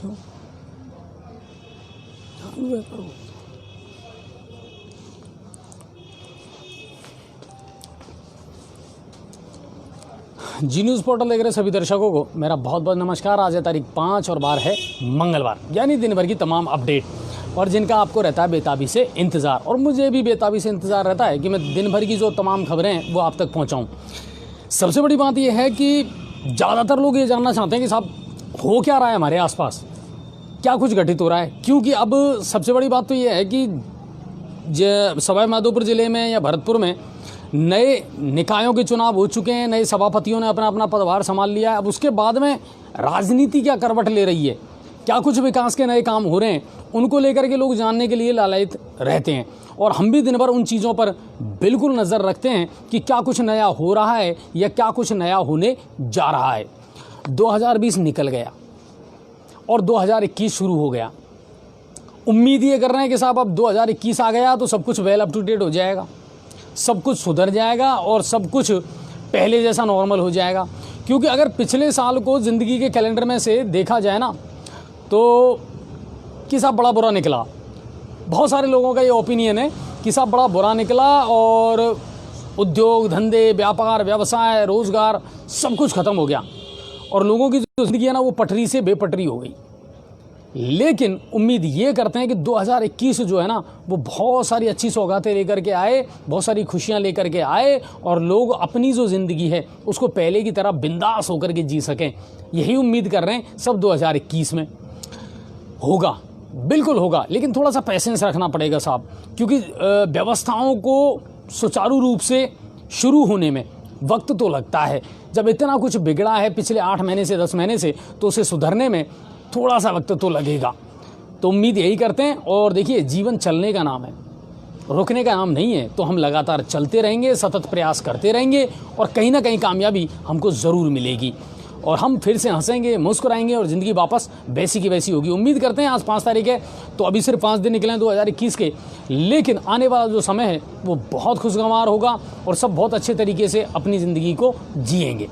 क्यों करो। जी news portal देख रहे सभी दर्शकों को मेरा बहुत बहुत नमस्कार। आज है तारीख 5 और बार है मंगलवार, यानी दिन भर की तमाम अपडेट और जिनका आपको रहता है बेताबी से इंतज़ार, और मुझे भी बेताबी से इंतज़ार रहता है कि मैं दिन भर की जो तमाम खबरें हैं वो आप तक पहुंचाऊं। सबसे बड़ी बात यह है कि ज़्यादातर लोग ये जानना चाहते हैं कि साहब हो क्या रहा है हमारे आसपास, क्या कुछ घटित हो रहा है। क्योंकि अब सबसे बड़ी बात तो ये है कि सवाई माधोपुर ज़िले में या भरतपुर में नए निकायों के चुनाव हो चुके हैं, नए सभापतियों ने अपना अपना पदभार संभाल लिया है। अब उसके बाद में राजनीति क्या करवट ले रही है, क्या कुछ विकास के नए काम हो रहे हैं, उनको लेकर के लोग जानने के लिए लालायित रहते हैं। और हम भी दिन भर उन चीज़ों पर बिल्कुल नज़र रखते हैं कि क्या कुछ नया हो रहा है या क्या कुछ नया होने जा रहा है। 2020 निकल गया और 2021 शुरू हो गया। उम्मीद ये कर रहे हैं कि साहब अब 2021 आ गया तो सब कुछ वेल अप टू डेट हो जाएगा, सब कुछ सुधर जाएगा और सब कुछ पहले जैसा नॉर्मल हो जाएगा। क्योंकि अगर पिछले साल को ज़िंदगी के कैलेंडर में से देखा जाए ना तो कि साहब बड़ा बुरा निकला। बहुत सारे लोगों का ये ओपिनियन है कि साहब बड़ा बुरा निकला और उद्योग धंधे व्यापार व्यवसाय रोज़गार सब कुछ ख़त्म हो गया और लोगों की जो ज़िंदगी है ना वो पटरी से बेपटरी हो गई। लेकिन उम्मीद ये करते हैं कि 2021 जो है ना वो बहुत सारी अच्छी सौगातें लेकर के आए, बहुत सारी खुशियां लेकर के आए और लोग अपनी जो ज़िंदगी है उसको पहले की तरह बिंदास होकर के जी सकें। यही उम्मीद कर रहे हैं सब 2021 में होगा, बिल्कुल होगा। लेकिन थोड़ा सा पेशेंस रखना पड़ेगा साहब, क्योंकि व्यवस्थाओं को सुचारू रूप से शुरू होने में वक्त तो लगता है। जब इतना कुछ बिगड़ा है पिछले 8 महीने से 10 महीने से तो उसे सुधरने में थोड़ा सा वक्त तो लगेगा। तो उम्मीद यही करते हैं। और देखिए जीवन चलने का नाम है, रुकने का नाम नहीं है। तो हम लगातार चलते रहेंगे, सतत प्रयास करते रहेंगे और कहीं ना कहीं कामयाबी हमको ज़रूर मिलेगी और हम फिर से हंसेंगे मुस्कुराएंगे और ज़िंदगी वापस वैसी की वैसी होगी। उम्मीद करते हैं आज 5 तारीख है तो अभी सिर्फ 5 दिन निकले हैं 2021 के, लेकिन आने वाला जो समय है वो बहुत खुशगवार होगा और सब बहुत अच्छे तरीके से अपनी ज़िंदगी को जिएंगे।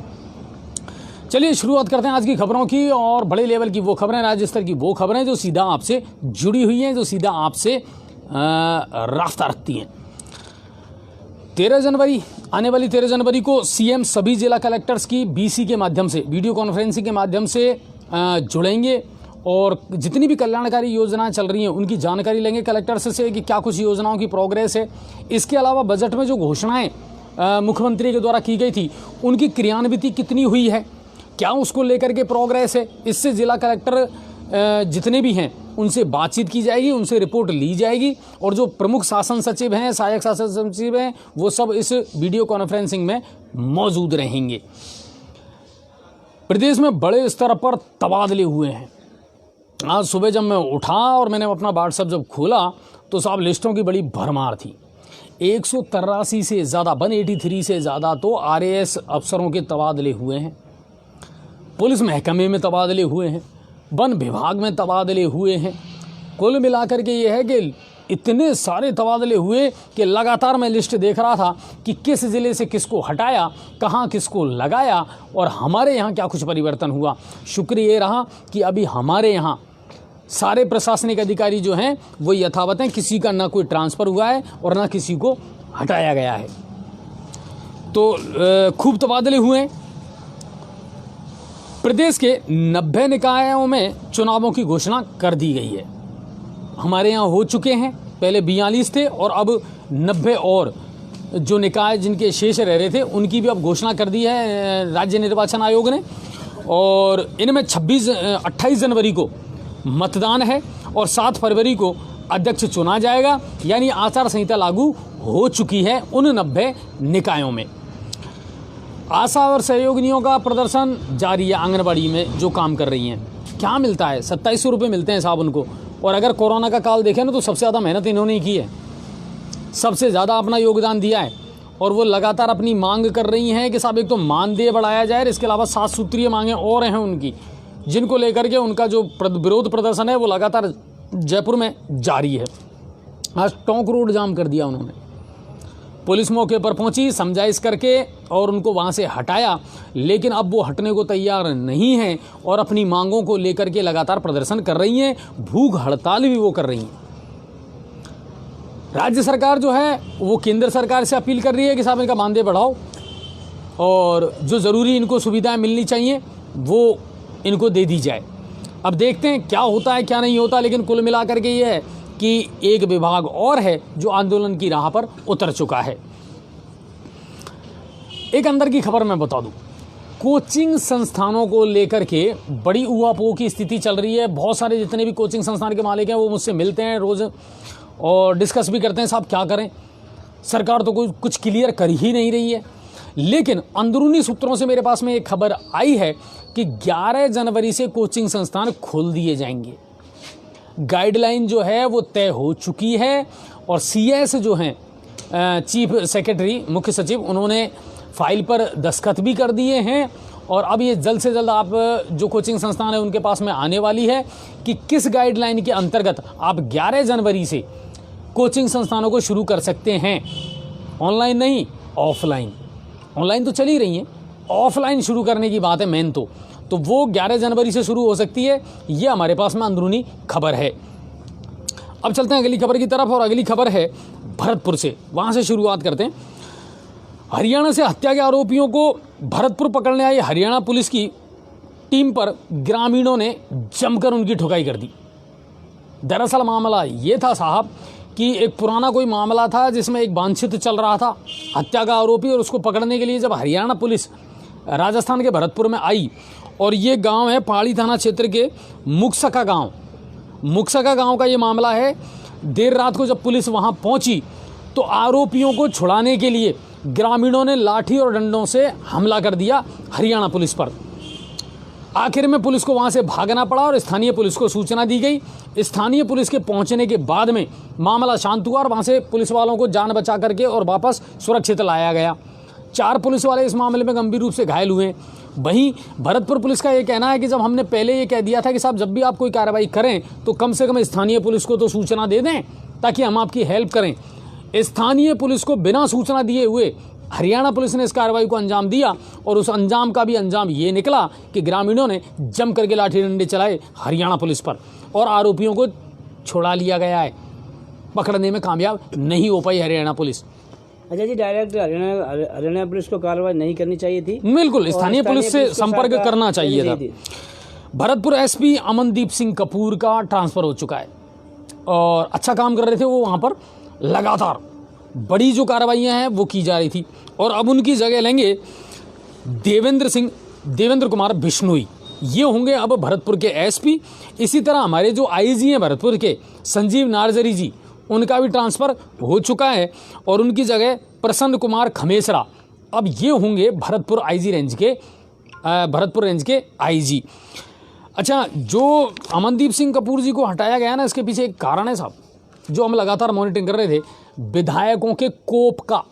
चलिए शुरुआत करते हैं आज की खबरों की, और बड़े लेवल की वो खबरें, राज्य स्तर की वो खबरें जो सीधा आपसे जुड़ी हुई हैं, जो सीधा आपसे रास्ता रखती हैं। 13 जनवरी आने वाली 13 जनवरी को सीएम सभी जिला कलेक्टर्स की बीसी के माध्यम से वीडियो कॉन्फ्रेंसिंग के माध्यम से जुड़ेंगे और जितनी भी कल्याणकारी योजनाएं चल रही हैं उनकी जानकारी लेंगे कलेक्टर्स से कि क्या कुछ योजनाओं की प्रोग्रेस है। इसके अलावा बजट में जो घोषणाएं मुख्यमंत्री के द्वारा की गई थी उनकी क्रियान्विति कितनी हुई है, क्या उसको लेकर के प्रोग्रेस है, इससे जिला कलेक्टर जितने भी हैं उनसे बातचीत की जाएगी, उनसे रिपोर्ट ली जाएगी और जो प्रमुख शासन सचिव हैं, सहायक शासन सचिव हैं, वो सब इस वीडियो कॉन्फ्रेंसिंग में मौजूद रहेंगे। प्रदेश में बड़े स्तर पर तबादले हुए हैं। आज सुबह जब मैं उठा और मैंने अपना व्हाट्सएप जब खोला तो साहब लिस्टों की बड़ी भरमार थी। 183 से ज़्यादा 183 से ज़्यादा तो आरएएस अफसरों के तबादले हुए हैं, पुलिस महकमे में तबादले हुए हैं, वन विभाग में तबादले हुए हैं। कुल मिलाकर के ये है कि इतने सारे तबादले हुए कि लगातार मैं लिस्ट देख रहा था कि किस ज़िले से किसको हटाया, कहाँ किसको लगाया और हमारे यहाँ क्या कुछ परिवर्तन हुआ। शुक्र ये रहा कि अभी हमारे यहाँ सारे प्रशासनिक अधिकारी जो हैं वो यथावत हैं, किसी का ना कोई ट्रांसफ़र हुआ है और ना किसी को हटाया गया है। तो खूब तबादले हुए हैं। प्रदेश के 90 निकायों में चुनावों की घोषणा कर दी गई है। हमारे यहाँ हो चुके हैं, पहले 42 थे और अब 90 और जो निकाय जिनके शेष रह रहे थे उनकी भी अब घोषणा कर दी है राज्य निर्वाचन आयोग ने। और इनमें 28 जनवरी को मतदान है और 7 फरवरी को अध्यक्ष चुना जाएगा, यानी आचार संहिता लागू हो चुकी है उन 90 निकायों में। आशा और सहयोगिनियों का प्रदर्शन जारी है। आंगनबाड़ी में जो काम कर रही हैं क्या मिलता है, 2700 रुपये मिलते हैं साहब उनको। और अगर कोरोना का काल देखें ना तो सबसे ज़्यादा मेहनत इन्होंने ही की है, सबसे ज़्यादा अपना योगदान दिया है और वो लगातार अपनी मांग कर रही हैं कि साहब एक तो मानदेय बढ़ाया जाए, इसके अलावा 7 सूत्रीय मांगें और हैं उनकी, जिनको लेकर के उनका जो विरोध प्रदर्शन है वो लगातार जयपुर में जारी है। आज टोंक रोड जाम कर दिया उन्होंने, पुलिस मौके पर पहुंची, समझाइश करके और उनको वहां से हटाया, लेकिन अब वो हटने को तैयार नहीं हैं और अपनी मांगों को लेकर के लगातार प्रदर्शन कर रही हैं, भूख हड़ताल भी वो कर रही हैं। राज्य सरकार जो है वो केंद्र सरकार से अपील कर रही है कि साहब इनका मानदेय बढ़ाओ और जो ज़रूरी इनको सुविधाएं मिलनी चाहिए वो इनको दे दी जाए। अब देखते हैं क्या होता है क्या नहीं होता, लेकिन कुल मिलाकर के ये है कि एक विभाग और है जो आंदोलन की राह पर उतर चुका है। एक अंदर की खबर मैं बता दूं, कोचिंग संस्थानों को लेकर के बड़ी ऊहापोह की स्थिति चल रही है। बहुत सारे जितने भी कोचिंग संस्थान के मालिक हैं वो मुझसे मिलते हैं रोज़ और डिस्कस भी करते हैं, साहब क्या करें, सरकार तो कुछ क्लियर कर ही नहीं रही है। लेकिन अंदरूनी सूत्रों से मेरे पास में एक खबर आई है कि 11 जनवरी से कोचिंग संस्थान खोल दिए जाएंगे। गाइडलाइन जो है वो तय हो चुकी है और सीएस जो हैं चीफ सेक्रेटरी मुख्य सचिव, उन्होंने फाइल पर दस्तखत भी कर दिए हैं और अब ये जल्द से जल्द आप जो कोचिंग संस्थान है उनके पास में आने वाली है कि किस गाइडलाइन के अंतर्गत आप 11 जनवरी से कोचिंग संस्थानों को शुरू कर सकते हैं। ऑनलाइन नहीं, ऑफलाइन। ऑनलाइन तो चल ही रही हैं, ऑफलाइन शुरू करने की बात है मेन तो वो 11 जनवरी से शुरू हो सकती है। ये हमारे पास में अंदरूनी खबर है। अब चलते हैं अगली खबर की तरफ और अगली खबर है भरतपुर से, वहाँ से शुरुआत करते हैं। हरियाणा से हत्या के आरोपियों को भरतपुर पकड़ने आई हरियाणा पुलिस की टीम पर ग्रामीणों ने जमकर उनकी ठुकाई कर दी। दरअसल मामला ये था साहब कि एक पुराना कोई मामला था जिसमें एक वांछित चल रहा था हत्या का आरोपी, और उसको पकड़ने के लिए जब हरियाणा पुलिस राजस्थान के भरतपुर में आई, और ये गांव है पहाड़ी थाना क्षेत्र के मुक्सका गांव का ये मामला है। देर रात को जब पुलिस वहां पहुंची तो आरोपियों को छुड़ाने के लिए ग्रामीणों ने लाठी और डंडों से हमला कर दिया हरियाणा पुलिस पर। आखिर में पुलिस को वहां से भागना पड़ा और स्थानीय पुलिस को सूचना दी गई। स्थानीय पुलिस के पहुंचने के बाद में मामला शांत हुआ और वहां से पुलिस वालों को जान बचा करके और वापस सुरक्षित लाया गया। 4 पुलिस वाले इस मामले में गंभीर रूप से घायल हुए। वहीं भरतपुर पुलिस का ये कहना है कि जब हमने पहले ये कह दिया था कि साहब जब भी आप कोई कार्रवाई करें तो कम से कम स्थानीय पुलिस को तो सूचना दे दें ताकि हम आपकी हेल्प करें। स्थानीय पुलिस को बिना सूचना दिए हुए हरियाणा पुलिस ने इस कार्रवाई को अंजाम दिया और उस अंजाम का भी अंजाम ये निकला कि ग्रामीणों ने जम करके लाठी डंडे चलाए हरियाणा पुलिस पर और आरोपियों को छुड़ा लिया गया है। पकड़ने में कामयाब नहीं हो पाई हरियाणा पुलिस। अच्छा जी, डायरेक्ट हरियाणा पुलिस को कार्रवाई नहीं करनी चाहिए थी। बिल्कुल, स्थानीय पुलिस से संपर्क करना चाहिए था। भरतपुर एसपी अमनदीप सिंह कपूर का ट्रांसफर हो चुका है और अच्छा काम कर रहे थे वो वहाँ पर। लगातार बड़ी जो कार्रवाइयाँ हैं वो की जा रही थी और अब उनकी जगह लेंगे देवेंद्र कुमार बिश्नोई। ये होंगे अब भरतपुर के एसपी। इसी तरह हमारे जो आईजी हैं भरतपुर के संजीव नार्जरी जी, उनका भी ट्रांसफ़र हो चुका है और उनकी जगह प्रसन्न कुमार खमेसरा अब ये होंगे भरतपुर रेंज के आईजी। अच्छा, जो अमनदीप सिंह कपूर जी को हटाया गया ना, इसके पीछे एक कारण है साहब, जो हम लगातार मॉनिटरिंग कर रहे थे। विधायकों के कोप का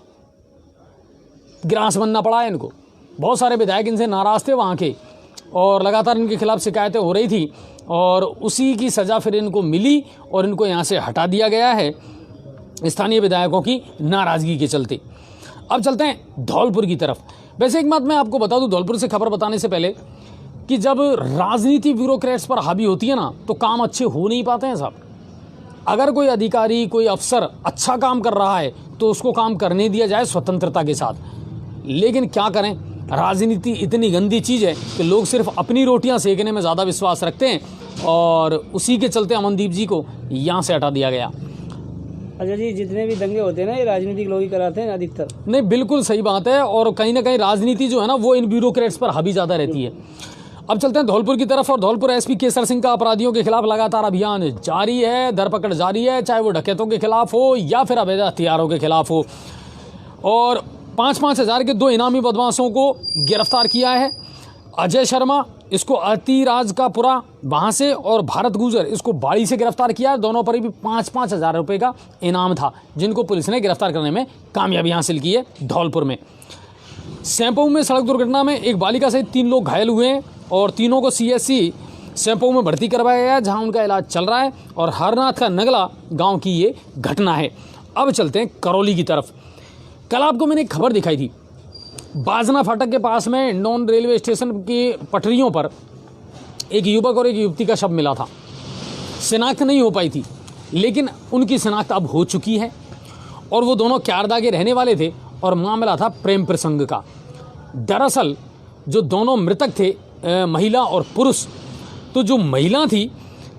ग्रास बनना पड़ा है इनको। बहुत सारे विधायक इनसे नाराज़ थे वहाँ के और लगातार इनके खिलाफ शिकायतें हो रही थी और उसी की सज़ा फिर इनको मिली और इनको यहाँ से हटा दिया गया है स्थानीय विधायकों की नाराज़गी के चलते। अब चलते हैं धौलपुर की तरफ। वैसे एक बात मैं आपको बता दूं धौलपुर से खबर बताने से पहले कि जब राजनीति ब्यूरोक्रेट्स पर हावी होती है ना तो काम अच्छे हो नहीं पाते हैं साहब। अगर कोई अधिकारी कोई अफसर अच्छा काम कर रहा है तो उसको काम करने दिया जाए स्वतंत्रता के साथ, लेकिन क्या करें, राजनीति इतनी गंदी चीज़ है कि लोग सिर्फ अपनी रोटियां सेकने में ज़्यादा विश्वास रखते हैं और उसी के चलते अमनदीप जी को यहाँ से हटा दिया गया। अच्छा जी, जितने भी दंगे होते हैं ना ये राजनीतिक लोग ही कराते हैं अधिकतर। नहीं, बिल्कुल सही बात है और कहीं ना कहीं राजनीति जो है ना वो इन ब्यूरोक्रेट्स पर हावी ज़्यादा रहती है। अब चलते हैं धौलपुर की तरफ और धौलपुर एसपी केसर सिंह का अपराधियों के खिलाफ लगातार अभियान जारी है, धरपकड़ जारी है, चाहे वो डकैतों के खिलाफ हो या फिर अवैध हथियारों के खिलाफ हो। और 5-5 हज़ार के 2 इनामी बदमाशों को गिरफ्तार किया है। अजय शर्मा, इसको अतिराज का पुरा वहाँ से, और भारत गुजर इसको बाड़ी से गिरफ्तार किया है। दोनों पर भी 5-5 हज़ार रुपये का इनाम था जिनको पुलिस ने गिरफ्तार करने में कामयाबी हासिल की है धौलपुर में। सैंपऊ में सड़क दुर्घटना में एक बालिका सहित 3 लोग घायल हुए हैं और तीनों को सीएससी सैंपऊ में भर्ती करवाया गया है जहां उनका इलाज चल रहा है। और हरनाथ का नगला गांव की ये घटना है। अब चलते हैं करौली की तरफ। कल आपको मैंने एक खबर दिखाई थी, बाजना फाटक के पास में इंडौन रेलवे स्टेशन की पटरियों पर एक युवक और एक युवती का शव मिला था। शिनाख्त नहीं हो पाई थी, लेकिन उनकी शिनाख्त अब हो चुकी है और वो दोनों क्यारदा के रहने वाले थे और मामला था प्रेम प्रसंग का। दरअसल जो दोनों मृतक थे, महिला और पुरुष, तो जो महिला थी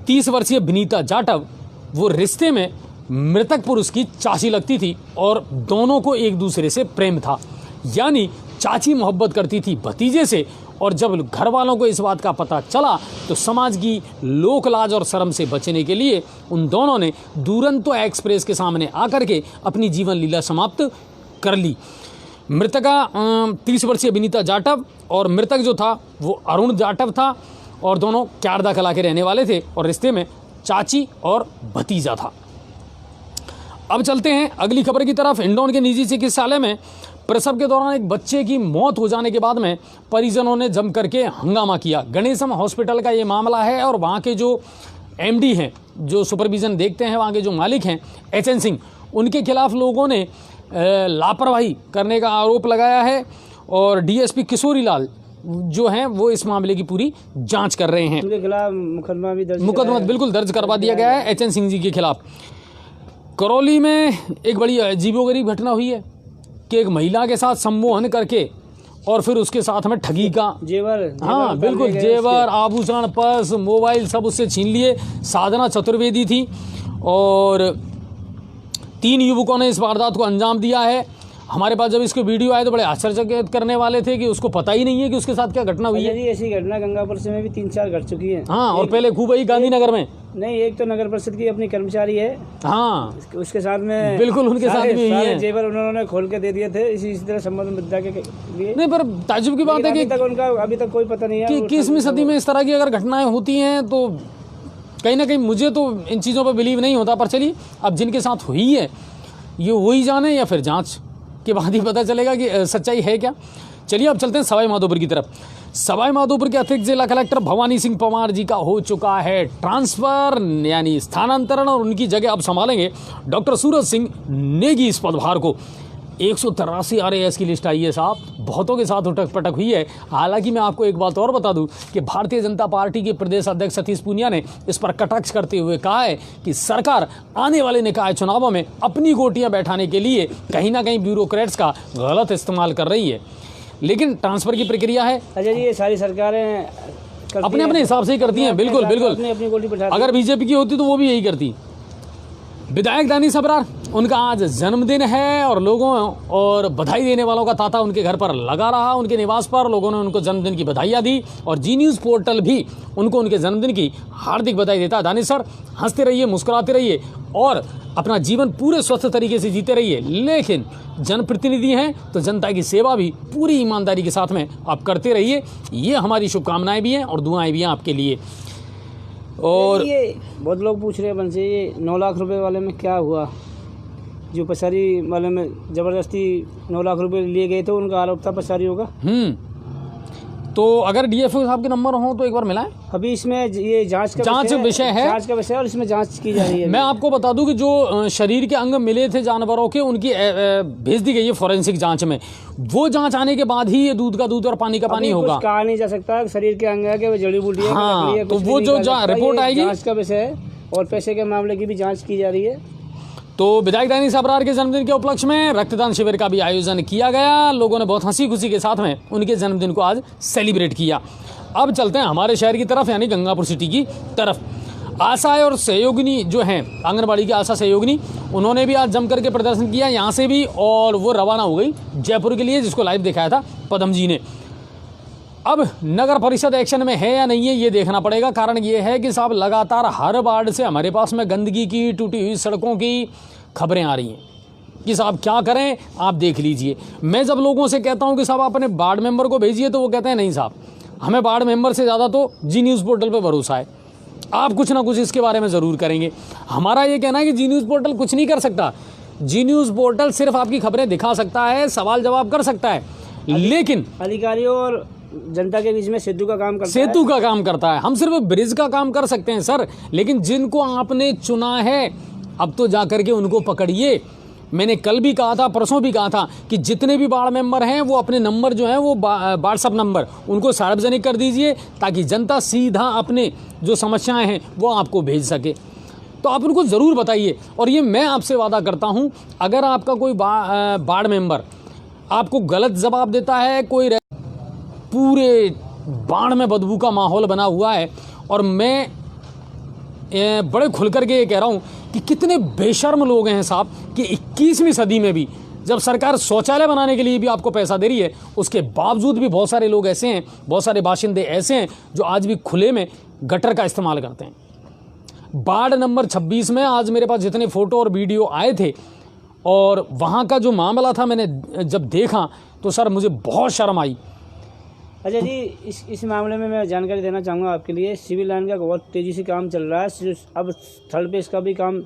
30 वर्षीय विनीता जाटव, वो रिश्ते में मृतक पुरुष की चाची लगती थी और दोनों को एक दूसरे से प्रेम था, यानी चाची मोहब्बत करती थी भतीजे से। और जब घर वालों को इस बात का पता चला तो समाज की लोक लाज और शर्म से बचने के लिए उन दोनों ने दुरंतो एक्सप्रेस के सामने आकर के अपनी जीवन लीला समाप्त कर ली। मृतका 30 वर्षीय विनीता जाटव और मृतक जो था वो अरुण जाटव था और दोनों क्यारदा कला के रहने वाले थे और रिश्ते में चाची और भतीजा था। अब चलते हैं अगली खबर की तरफ। इंदौर के निजी चिकित्सालय में प्रसव के दौरान एक बच्चे की मौत हो जाने के बाद में परिजनों ने जम करके हंगामा किया। गणेशम हॉस्पिटल का ये मामला है और वहाँ के जो एमडी हैं, जो सुपरविजन देखते हैं, वहाँ के जो मालिक हैं HN सिंह, उनके खिलाफ लोगों ने लापरवाही करने का आरोप लगाया है और DSP किशोरी लाल जो हैं वो इस मामले की पूरी जांच कर रहे हैं। उनके खिलाफ मुकदमा बिल्कुल दर्ज करवा दिया गया है HN सिंह जी के खिलाफ। करौली में एक बड़ी अजीबोगरीब घटना हुई है कि एक महिला के साथ सम्मोहन करके और फिर उसके साथ में ठगी का जेवर, हाँ बिल्कुल, जेवर, आभूषण, पर्स, मोबाइल सब उससे छीन लिए। साधना चतुर्वेदी थी और 3 युवकों ने इस वारदात को अंजाम दिया है। हमारे पास जब इसके वीडियो आए तो बड़े आश्चर्यचकित करने वाले थे कि उसको पता ही नहीं है कि उसके साथ क्या घटना हुई है। ऐसी घटना गंगापुर से में भी 3-4 घट चुकी है। हाँ, और पहले खूबई गांधीनगर में नहीं, एक तो नगर परिषद की अपनी कर्मचारी है, हाँ उसके साथ में बिल्कुल उनके साथ भी हुई है। जेवर उन्होंने खोल के दे दिए थे इसी तरह संबंध मुद्दा के लिए। नहीं, पर ताज्जुब की बात है कि अभी तक कोई पता नहीं है कि 21वीं सदी में इस तरह की अगर घटनाएं होती हैं तो कहीं ना कहीं मुझे तो इन चीज़ों पर बिलीव नहीं होता। पर चलिए, अब जिनके साथ हुई है ये वही जाने या फिर जांच के बाद ही पता चलेगा कि सच्चाई है क्या। चलिए अब चलते हैं सवाई माधोपुर की तरफ। सवाई माधोपुर के अतिरिक्त जिला कलेक्टर भवानी सिंह पवार जी का हो चुका है ट्रांसफर, यानी स्थानांतरण, और उनकी जगह अब संभालेंगे डॉक्टर सूरज सिंह नेगी इस पदभार को। 183 RAS की लिस्ट आई है साहब, बहुतों के साथ उठक पटक हुई है। हालांकि मैं आपको एक बात और बता दूं कि भारतीय जनता पार्टी के प्रदेश अध्यक्ष सतीश पूनिया ने इस पर कटाक्ष करते हुए कहा है कि सरकार आने वाले निकाय चुनावों में अपनी गोटियां बैठाने के लिए कहीं ना कहीं ब्यूरोक्रेट्स का गलत इस्तेमाल कर रही है। लेकिन ट्रांसफर की प्रक्रिया है, अच्छा जी, ये सारी सरकारें अपने अपने हिसाब से ही करती हैं। बिल्कुल बिल्कुल, अपनी गोटी बैठा, अगर बीजेपी की होती तो वो भी यही करती। विधायक दानिश अबरार, उनका आज जन्मदिन है और लोगों और बधाई देने वालों का तांता उनके घर पर लगा रहा। उनके निवास पर लोगों ने उनको जन्मदिन की बधाइयाँ दी और जी न्यूज़ पोर्टल भी उनको उनके जन्मदिन की हार्दिक बधाई देता है। दानिश सर, हंसते रहिए, मुस्कुराते रहिए और अपना जीवन पूरे स्वस्थ तरीके से जीते रहिए। लेकिन जनप्रतिनिधि हैं तो जनता की सेवा भी पूरी ईमानदारी के साथ में आप करते रहिए। ये हमारी शुभकामनाएं भी हैं और दुआएं भी हैं आपके लिए। और ये बहुत लोग पूछ रहे हैं बंसी, ये 9 लाख रुपए वाले में क्या हुआ? जो पसारी वाले में ज़बरदस्ती 9 लाख रुपए लिए गए थे, उनका आरोप था पसारियों का। तो अगर DFO साहब के नंबर हो तो एक बार मिलाएं। अभी इसमें ये जांच विषय है, जांच का विषय है और इसमें जांच की जा रही है। मैं आपको बता दूं कि जो शरीर के अंग मिले थे जानवरों के, उनकी भेज दी गई है फॉरेंसिक जांच में। वो जांच आने के बाद ही ये दूध का दूध और पानी का पानी होगा। कहा नहीं जा सकता शरीर के अंग है कि वो जड़ी बूटी है। हाँ, तो वो जो रिपोर्ट आएगी, जांच का विषय है और पैसे के मामले की भी जाँच की जा रही है। तो विधायक दानिश अबरार के जन्मदिन के उपलक्ष्य में रक्तदान शिविर का भी आयोजन किया गया। लोगों ने बहुत हंसी खुशी के साथ में उनके जन्मदिन को आज सेलिब्रेट किया। अब चलते हैं हमारे शहर की तरफ, यानी गंगापुर सिटी की तरफ। आशा और सहयोगिनी जो हैं, आंगनबाड़ी की आशा सहयोगिनी, उन्होंने भी आज जम करके प्रदर्शन किया यहाँ से भी, और वो रवाना हो गई जयपुर के लिए, जिसको लाइव दिखाया था पदम जी ने। अब नगर परिषद एक्शन में है या नहीं है ये देखना पड़ेगा। कारण ये है कि साहब लगातार हर वार्ड से हमारे पास में गंदगी की, टूटी हुई सड़कों की खबरें आ रही हैं कि साहब क्या करें, आप देख लीजिए। मैं जब लोगों से कहता हूं कि साहब अपने वार्ड मेंबर को भेजिए तो वो कहते हैं नहीं साहब, हमें वार्ड मेंबर से ज़्यादा तो जी न्यूज़ पोर्टल पर भरोसा है, आप कुछ ना कुछ इसके बारे में ज़रूर करेंगे। हमारा ये कहना है कि जी न्यूज़ पोर्टल कुछ नहीं कर सकता। जी न्यूज़ पोर्टल सिर्फ आपकी खबरें दिखा सकता है, सवाल जवाब कर सकता है, लेकिन अधिकारियों और जनता के बीच में सेतु का काम करता है। हम सिर्फ ब्रिज का काम कर सकते हैं सर, लेकिन जिनको आपने चुना है अब तो जाकर के उनको पकड़िए, मैंने कल भी कहा था, परसों भी कहा था कि जितने भी वार्ड मेंबर हैं वो अपने नंबर जो हैं वो व्हाट्सअप नंबर उनको सार्वजनिक कर दीजिए, ताकि जनता सीधा अपने जो समस्याएं हैं वो आपको भेज सके। तो आप उनको ज़रूर बताइए। और ये मैं आपसे वादा करता हूँ, अगर आपका कोई वार्ड मेंबर आपको गलत जवाब देता है, कोई पूरे बाढ़ में बदबू का माहौल बना हुआ है, और मैं बड़े खुल करके ये कह रहा हूँ कि कितने बेशर्म लोग हैं साहब कि 21वीं सदी में भी जब सरकार शौचालय बनाने के लिए भी आपको पैसा दे रही है, उसके बावजूद भी बहुत सारे लोग ऐसे हैं, बहुत सारे बाशिंदे ऐसे हैं जो आज भी खुले में गटर का इस्तेमाल करते हैं। वार्ड नंबर 26 में आज मेरे पास जितने फ़ोटो और वीडियो आए थे और वहाँ का जो मामला था, मैंने जब देखा तो सर मुझे बहुत शर्म आई। अच्छा जी, इस मामले में मैं जानकारी देना चाहूँगा आपके लिए। सिविल लाइन का बहुत तेज़ी से काम चल रहा है। अब थर्ड पेज का भी काम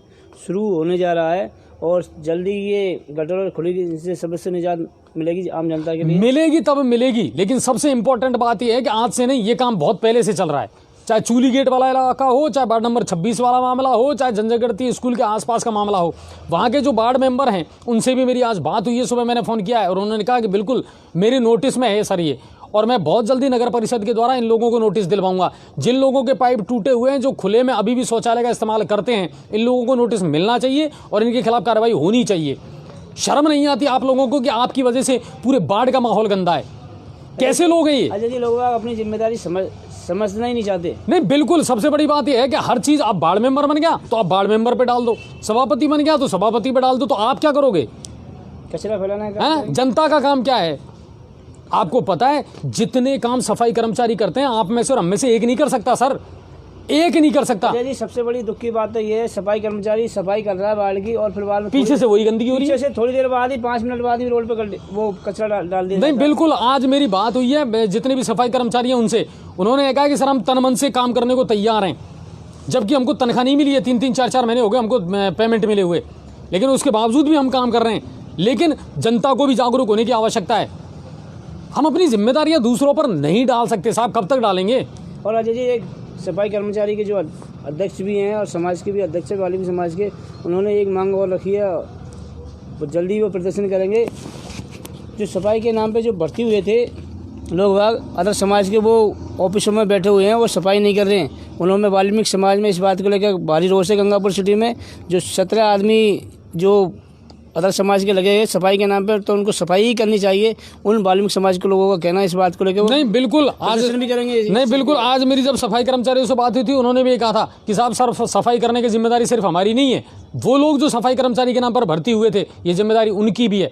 शुरू होने जा रहा है और जल्दी ये गटर खुलेगी, इससे सबसे निजात मिलेगी आम जनता के लिए। मिलेगी तब मिलेगी, लेकिन सबसे इम्पोर्टेंट बात यह है कि आज से नहीं, ये काम बहुत पहले से चल रहा है। चाहे चूली गेट वाला इलाका हो, चाहे वार्ड नंबर 26 वाला मामला हो, चाहे जंजगढ़ती स्कूल के आसपास का मामला हो, वहाँ के जो वार्ड मेंबर हैं उनसे भी मेरी आज बात हुई है। सुबह मैंने फ़ोन किया है और उन्होंने कहा कि बिल्कुल मेरे नोटिस में है सर ये, और मैं बहुत जल्दी नगर परिषद के द्वारा इन लोगों को नोटिस दिलवाऊंगा। जिन लोगों के पाइप टूटे हुए हैं, जो खुले में अभी भी शौचालय का इस्तेमाल करते हैं, इन लोगों को नोटिस मिलना चाहिए और इनके खिलाफ कार्रवाई होनी चाहिए। शर्म नहीं आती आप लोगों को कि आपकी वजह से पूरे बाढ़ का माहौल गंदा है? कैसे लोग हैं ये? अच्छा जी, लोग अपनी जिम्मेदारी समझना ही नहीं चाहते। नहीं, बिल्कुल। सबसे बड़ी बात यह है कि हर चीज़, आप वार्ड मेंबर बन गया तो आप वार्ड मेंबर पे डाल दो, सभापति बन गया तो सभापति पे डाल दो, तो आप क्या करोगे? कचरा फैलाना है। जनता का काम क्या है? आपको पता है जितने काम सफाई कर्मचारी करते हैं, आप में से और हम में से एक नहीं कर सकता सर, एक नहीं कर सकता। जी, सबसे बड़ी दुख की बात तो ये है, सफाई कर्मचारी सफाई कर रहा है वार्ड की, और फिर बाद में पीछे से वही गंदगी हो रही है। पीछे से थोड़ी देर बाद ही 5 मिनट बाद ही रोड पे वो कचरा डाल दिया। नहीं, बिल्कुल। आज मेरी बात हुई है जितने भी सफाई कर्मचारी हैं उनसे, उन्होंने कहा कि सर हम तन मन से काम करने को तैयार हैं, जबकि हमको तनख्वाह नहीं मिली है। 3-3, 4-4 महीने हो गए हमको पेमेंट मिले हुए, लेकिन उसके बावजूद भी हम काम कर रहे हैं। लेकिन जनता को भी जागरूक होने की आवश्यकता है। हम अपनी जिम्मेदारियां दूसरों पर नहीं डाल सकते साहब, कब तक डालेंगे? और अजय जी, एक सफाई कर्मचारी के जो अध्यक्ष भी हैं और समाज के भी अध्यक्ष वाले भी समाज के, उन्होंने एक मांग और रखी है, वो जल्दी वो प्रदर्शन करेंगे। जो सफाई के नाम पे जो भर्ती हुए थे लोग बाग अदर समाज के, वो ऑफिसों में बैठे हुए हैं, वो सफाई नहीं कर रहे हैं। उन्होंने वाल्मीकि समाज में इस बात को लेकर भारी रोष है। गंगापुर सिटी में जो 17 आदमी जो अदर समाज के लगे हैं सफाई के नाम पर, तो उनको सफाई ही करनी चाहिए। उन वाल्मीकि समाज के लोगों का कहना इस बात को लेकर नहीं, बिल्कुल आज भी करेंगे। नहीं, बिल्कुल। आज मेरी जब सफाई कर्मचारियों से बात हुई थी, उन्होंने भी कहा था कि साहब सर सफाई करने की जिम्मेदारी सिर्फ हमारी नहीं है, वो लोग जो सफाई कर्मचारी के नाम पर भर्ती हुए थे, ये जिम्मेदारी उनकी भी है।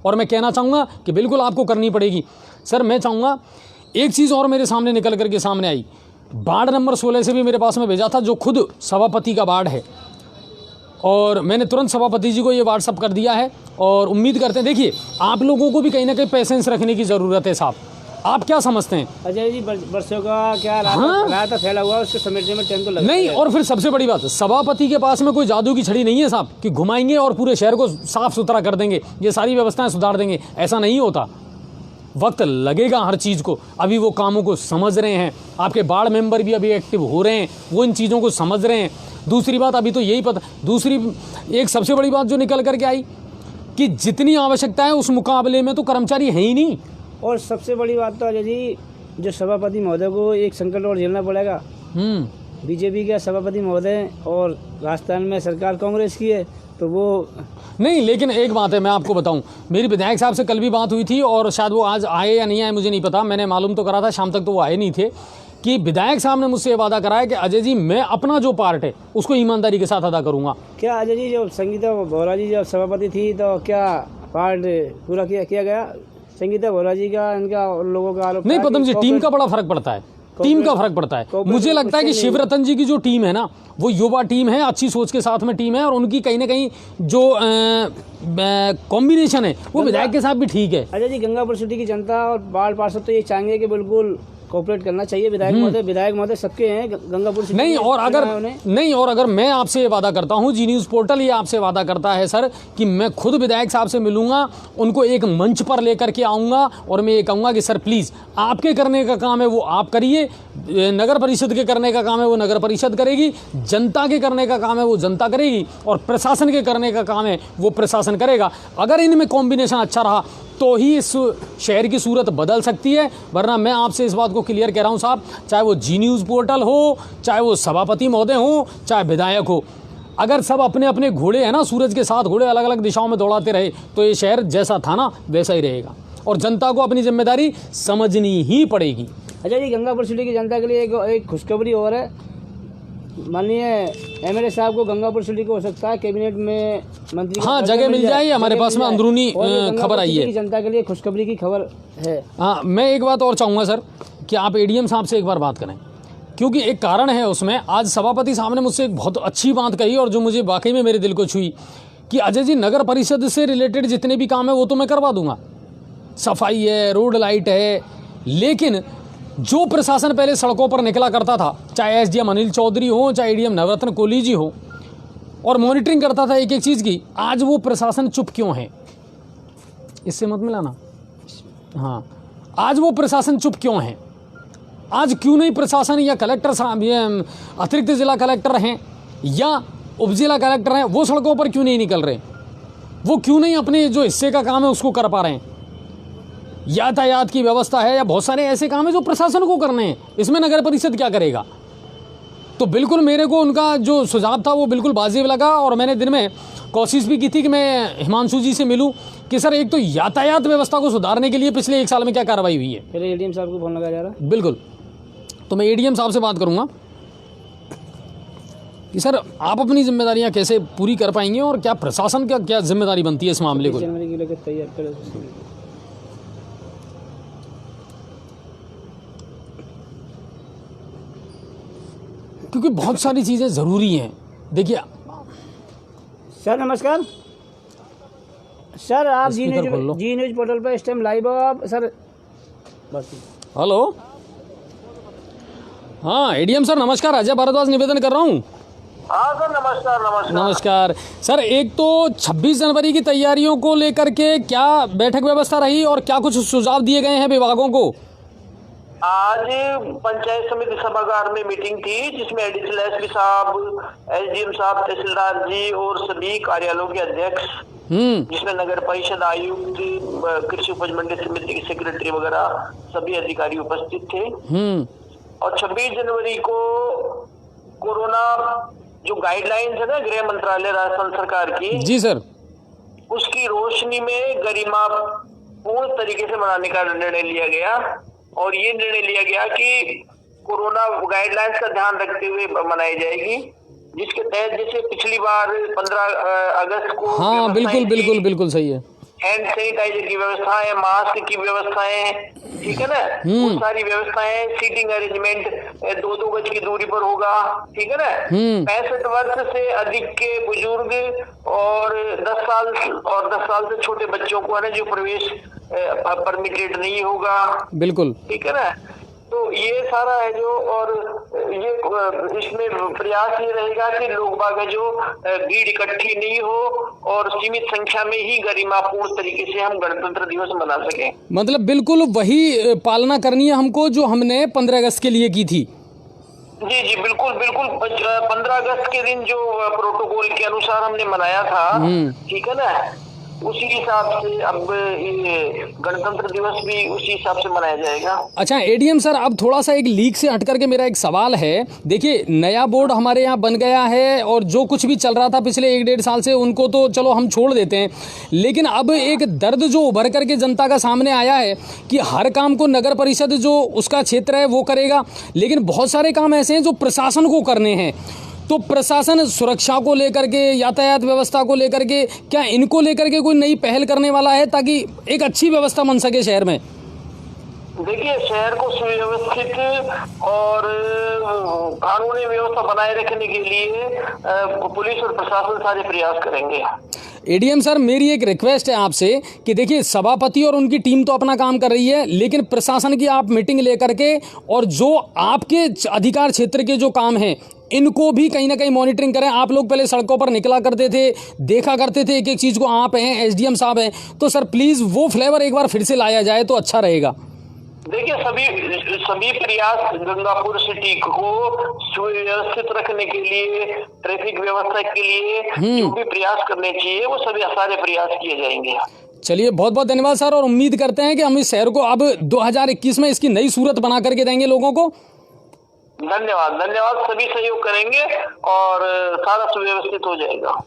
और मैं कहना चाहूँगा कि बिल्कुल आपको करनी पड़ेगी। सर मैं चाहूँगा एक चीज़ और मेरे सामने निकल करके सामने आई। वार्ड नंबर 16 से भी मेरे पास में भेजा था, जो खुद सभापति का वार्ड है, और मैंने तुरंत सभापति जी को ये व्हाट्सअप कर दिया है। और उम्मीद करते हैं, देखिए आप लोगों को भी कहीं ना कहीं पेशेंस रखने की ज़रूरत है साहब। आप क्या समझते हैं? अजय जी, वर्षों का क्या रायता फैला हुआ है, उसको समेटने में टाइम तो लगता नहीं। और फिर सबसे बड़ी बात, सभापति के पास में कोई जादू की छड़ी नहीं है साहब कि घुमाएंगे और पूरे शहर को साफ सुथरा कर देंगे, ये सारी व्यवस्थाएं सुधार देंगे। ऐसा नहीं होता, वक्त लगेगा हर चीज़ को। अभी वो कामों को समझ रहे हैं, आपके वार्ड मेंबर भी अभी एक्टिव हो रहे हैं, वो इन चीज़ों को समझ रहे हैं। दूसरी बात, अभी तो यही पता, दूसरी एक सबसे बड़ी बात जो निकल करके आई कि जितनी आवश्यकता है उस मुकाबले में तो कर्मचारी है ही नहीं। और सबसे बड़ी बात तो अजय जी, जो सभापति महोदय को एक संकट और झेलना पड़ेगा। बीजेपी का सभापति महोदय और राजस्थान में सरकार कांग्रेस की है, तो वो नहीं। लेकिन एक बात है, मैं आपको बताऊं, मेरी विधायक साहब से कल भी बात हुई थी, और शायद वो आज आए या नहीं आए मुझे नहीं पता, मैंने मालूम तो करा था, शाम तक तो वो आए नहीं थे, कि विधायक साहब ने मुझसे ये वादा कराया कि अजय जी मैं अपना जो पार्ट है उसको ईमानदारी के साथ अदा करूंगा। क्या अजय जी, जब संगीता बोहरा जी जब सभापति थी तो क्या पार्ट पूरा किया गया? संगीता बोहरा जी का, इनका लोगों का आरोप नहीं, पदम जी, टीम का बड़ा फर्क पड़ता है, टीम का फर्क पड़ता है। मुझे लगता है कि शिवरतन जी की जो टीम है ना, वो युवा टीम है, अच्छी सोच के साथ में टीम है, और उनकी कहीं ना कहीं जो कॉम्बिनेशन है वो विधायक के साथ भी ठीक है। अजय जी, गंगापुर सिटी की जनता और वार्ड पार्षद तो ये चाहेंगे कि बिल्कुल कोऑपरेट करना चाहिए। विधायक महोदय सबके हैं गंगापुर सिटी नहीं, में और चुना है उन्हें। और अगर मैं आपसे ये वादा करता हूं, जी न्यूज़ पोर्टल ये आपसे वादा करता है सर कि मैं खुद विधायक साहब से मिलूंगा, उनको एक मंच पर लेकर के आऊंगा और मैं ये कहूंगा कि सर प्लीज़ आपके करने का काम है वो आप करिए, नगर परिषद के करने का काम है वो नगर परिषद करेगी, जनता के करने का काम है वो जनता करेगी, और प्रशासन के करने का काम है वो प्रशासन करेगा। अगर इनमें कॉम्बिनेशन अच्छा रहा तो ही इस शहर की सूरत बदल सकती है, वरना मैं आपसे इस बात को क्लियर कह रहा हूं साहब, चाहे वो जी न्यूज़ पोर्टल हो, चाहे वो सभापति महोदय हो, चाहे विधायक हो, अगर सब अपने अपने घोड़े हैं ना, सूरज के साथ घोड़े अलग अलग दिशाओं में दौड़ाते रहे तो ये शहर जैसा था ना वैसा ही रहेगा, और जनता को अपनी जिम्मेदारी समझनी ही पड़ेगी। अच्छा जी, गंगापुर सिटी की जनता के लिए एक खुशखबरी और है। माननीय एमएलए साहब को गंगापुर सिटी को हो सकता है कैबिनेट में मंत्री हाँ जगह मिल जाए, हमारे पास में अंदरूनी खबर आई है। जनता के लिए खुशखबरी की खबर है। हाँ, मैं एक बात और चाहूँगा सर कि आप एडीएम साहब से एक बार बात करें, क्योंकि एक कारण है उसमें। आज सभापति साहब ने मुझसे एक बहुत अच्छी बात कही और जो मुझे वाकई में मेरे दिल को छुई कि अजय जी, नगर परिषद से रिलेटेड जितने भी काम है वो तो मैं करवा दूंगा, सफाई है, रोड लाइट है, लेकिन जो प्रशासन पहले सड़कों पर निकला करता था, चाहे एसडीएम अनिल चौधरी हो, चाहे एडीएम नवरत्न कोहली जी हो, और मॉनिटरिंग करता था एक एक चीज़ की, आज वो प्रशासन चुप क्यों है? इससे मत मिलाना। हाँ, आज वो प्रशासन चुप क्यों है? आज क्यों नहीं प्रशासन या कलेक्टर साहब, ये अतिरिक्त जिला कलेक्टर हैं या उप जिला कलेक्टर हैं, वो सड़कों पर क्यों नहीं निकल रहे? वो क्यों नहीं अपने जो हिस्से का काम है उसको कर पा रहे हैं? यातायात की व्यवस्था है या बहुत सारे ऐसे काम है जो प्रशासन को करने हैं, इसमें नगर परिषद क्या करेगा? तो बिल्कुल मेरे को उनका जो सुझाव था वो बिल्कुल वाजिब लगा, और मैंने दिन में कोशिश भी की थी कि मैं हिमांशु जी से मिलूं कि सर एक तो यातायात व्यवस्था को सुधारने के लिए पिछले 1 साल में क्या कार्रवाई हुई है। फिर एडीएम साहब को फोन लगाया जा रहा है। बिल्कुल, तो मैं एडीएम साहब से बात करूंगा कि सर आप अपनी जिम्मेदारियां कैसे पूरी कर पाएंगे और क्या प्रशासन का क्या जिम्मेदारी बनती है इस मामले को। जनवरी की लेकर तैयार करें। क्योंकि बहुत सारी चीज़ें ज़रूरी हैं। देखिए सर नमस्कार। सर आप जी न्यूज़ पोर्टल पर इस टाइम लाइव हो आप सर? बस हेलो, हाँ एडीएम सर नमस्कार, अजय भारद्वाज निवेदन कर रहा हूँ। हाँ सर नमस्कार। नमस्कार सर, एक तो 26 जनवरी की तैयारियों को लेकर के क्या बैठक व्यवस्था रही और क्या कुछ सुझाव दिए गए हैं विभागों को? आज पंचायत समिति सभागार में मीटिंग थी जिसमें एडिशनल एसपी साहब, एसडीएम साहब, तहसीलदार जी और सभी कार्यालयों के अध्यक्ष, जिसमें नगर परिषद आयुक्त, कृषि उपज मंडी समिति के सेक्रेटरी वगैरह सभी अधिकारी उपस्थित थे। और 26 जनवरी को कोरोना जो गाइडलाइंस है ना गृह मंत्रालय राजस्थान सरकार की, जी सर, उसकी रोशनी में गरिमा पूर्ण तरीके से मनाने का निर्णय लिया गया। और ये निर्णय लिया गया कि कोरोना गाइडलाइंस का ध्यान रखते हुए मनाई जाएगी, जिसके तहत जैसे पिछली बार 15 अगस्त को, हाँ बिल्कुल सही है, हैंड सैनिटाइजर की व्यवस्था है, मास्क की व्यवस्था है, ठीक है ना, वो सारी व्यवस्थाएं, सीटिंग अरेंजमेंट 2-2 गज की दूरी पर होगा, ठीक है ना। 65 वर्ष से अधिक के बुजुर्ग और 10 साल से छोटे बच्चों को है ना जो प्रवेश परमिटेड नहीं होगा, बिल्कुल, ठीक है ना। तो ये सारा है जो, और ये इसमें प्रयास ये रहेगा कि लोग बाग जो भीड़ इकट्ठी नहीं हो और सीमित संख्या में ही गरिमापूर्ण तरीके से हम गणतंत्र दिवस मना सकें। मतलब बिल्कुल वही पालना करनी है हमको जो हमने 15 अगस्त के लिए की थी। जी बिल्कुल 15 अगस्त के दिन जो प्रोटोकॉल के अनुसार हमने मनाया था, ठीक है ना, उसी हिसाब से अब ये गणतंत्र दिवस भी उसी हिसाब से मनाया जाएगा। अच्छा एडीएम सर, अब थोड़ा सा एक लीक से हट करके मेरा एक सवाल है। देखिए नया बोर्ड हमारे यहाँ बन गया है और जो कुछ भी चल रहा था पिछले 1-1.5 साल से उनको तो चलो हम छोड़ देते हैं, लेकिन अब एक दर्द जो उभर करके जनता का सामने आया है कि हर काम को नगर परिषद जो उसका क्षेत्र है वो करेगा, लेकिन बहुत सारे काम ऐसे हैं जो प्रशासन को करने हैं। तो प्रशासन सुरक्षा को लेकर के, यातायात व्यवस्था को लेकर के, क्या इनको लेकर के कोई नई पहल करने वाला है ताकि एक अच्छी व्यवस्था बन सके शहर में? देखिए शहर को सुव्यवस्थित और कानूनी व्यवस्था बनाए रखने के लिए पुलिस और प्रशासन सारे प्रयास करेंगे। एडीएम सर, मेरी एक रिक्वेस्ट है आपसे कि देखिए, सभापति और उनकी टीम तो अपना काम कर रही है, लेकिन प्रशासन की आप मीटिंग लेकर के और जो आपके अधिकार क्षेत्र के जो काम हैं इनको भी कहीं ना कहीं मॉनिटरिंग करें। आप लोग पहले सड़कों पर निकला करते थे, देखा करते थे एक एक चीज़ को, आप हैं, एसडीएम साहब हैं, तो सर प्लीज़ वो फ्लेवर एक बार फिर से लाया जाए तो अच्छा रहेगा। देखिए, सभी प्रयास गंगापुर सिटी को सुव्यवस्थित रखने के लिए, ट्रैफिक व्यवस्था के लिए जो भी प्रयास करने चाहिए वो सभी सारे प्रयास किए जाएंगे। चलिए, बहुत बहुत धन्यवाद सर, और उम्मीद करते हैं कि हम इस शहर को अब 2021 में इसकी नई सूरत बना करके देंगे लोगों को। धन्यवाद, सभी सहयोग करेंगे और सारा सुव्यवस्थित हो जाएगा।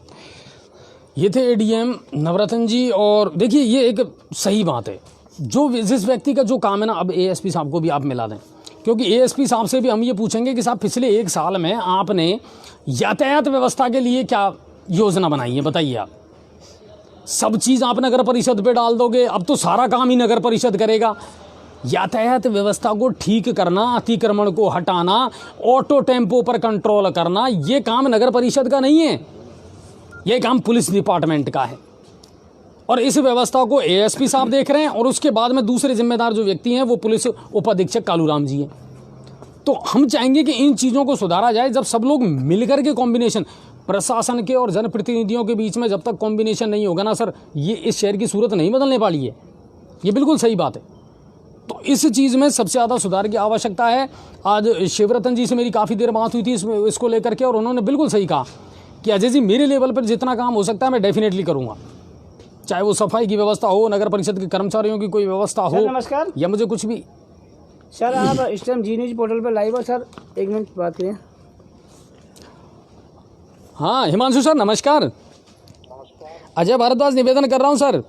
ये थे एडीएम नवरत्न जी। और देखिए, ये एक सही बात है, जो जिस व्यक्ति का जो काम है ना, अब एएसपी साहब को भी आप मिला दें, क्योंकि एएसपी साहब से भी हम ये पूछेंगे कि साहब पिछले 1 साल में आपने यातायात व्यवस्था के लिए क्या योजना बनाई है, बताइए आप। सब चीज़ आप नगर परिषद पे डाल दोगे, अब तो सारा काम ही नगर परिषद करेगा। यातायात व्यवस्था को ठीक करना, अतिक्रमण को हटाना, ऑटो टेम्पो पर कंट्रोल करना, ये काम नगर परिषद का नहीं है, ये काम पुलिस डिपार्टमेंट का है। और इस व्यवस्था को एएसपी साहब देख रहे हैं, और उसके बाद में दूसरे जिम्मेदार जो व्यक्ति हैं वो पुलिस उपाधीक्षक कालूराम जी हैं। तो हम चाहेंगे कि इन चीज़ों को सुधारा जाए। जब सब लोग मिलकर के कॉम्बिनेशन, प्रशासन के और जनप्रतिनिधियों के बीच में जब तक कॉम्बिनेशन नहीं होगा ना सर, ये इस शहर की सूरत नहीं बदलने वाली है। ये बिल्कुल सही बात है। तो इस चीज़ में सबसे ज़्यादा सुधार की आवश्यकता है। आज शिवरतन जी से मेरी काफ़ी देर बात हुई थी इसको लेकर के, और उन्होंने बिल्कुल सही कहा कि अजय जी, मेरे लेवल पर जितना काम हो सकता है मैं डेफिनेटली करूँगा, चाहे वो सफाई की व्यवस्था हो, नगर परिषद के कर्मचारियों की कोई व्यवस्था हो, नमस्कार, या मुझे कुछ भी। सर आप इस टाइम जी न्यूज पोर्टल पर लाइव हो सर, 1 मिनट बात करें। हाँ हिमांशु सर, नमस्कार। अजय भारद्वाज निवेदन कर रहा हूँ सर।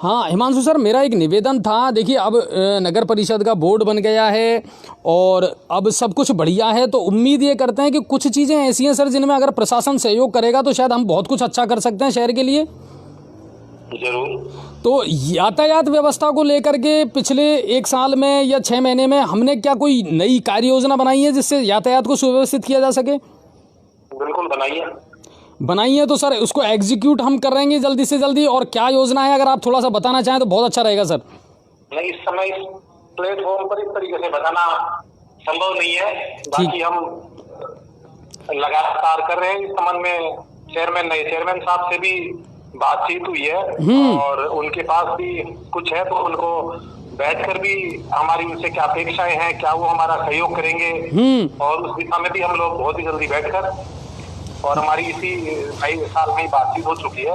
हाँ हिमांशु सर, मेरा एक निवेदन था। देखिए, अब नगर परिषद का बोर्ड बन गया है और अब सब कुछ बढ़िया है, तो उम्मीद ये करते हैं कि कुछ चीज़ें ऐसी हैं सर जिनमें अगर प्रशासन सहयोग करेगा तो शायद हम बहुत कुछ अच्छा कर सकते हैं शहर के लिए। जरूर। तो यातायात व्यवस्था को लेकर के पिछले 1 साल में या 6 महीने में हमने क्या कोई नई कार्य योजना बनाई है जिससे यातायात को सुव्यवस्थित किया जा सके? बिल्कुल बनाई है, तो सर उसको एग्जीक्यूट हम करेंगे जल्दी से जल्दी। और क्या योजना है, अगर आप थोड़ा सा बताना चाहें तो बहुत अच्छा रहेगा सर। नहीं, इस समय इस प्लेटफॉर्म पर इस तरीके से बताना संभव नहीं है। बाकी हम लगातार कर रहे हैं इस संबंध में। नए चेयरमैन साहब से भी बातचीत हुई है और उनके पास भी कुछ है, तो उनको बैठकर भी हमारी उनसे क्या अपेक्षाएं हैं, क्या वो हमारा सहयोग करेंगे, और उस दिशा में भी हम लोग बहुत ही जल्दी बैठकर, और हमारी इसी नए साल में बातचीत हो चुकी है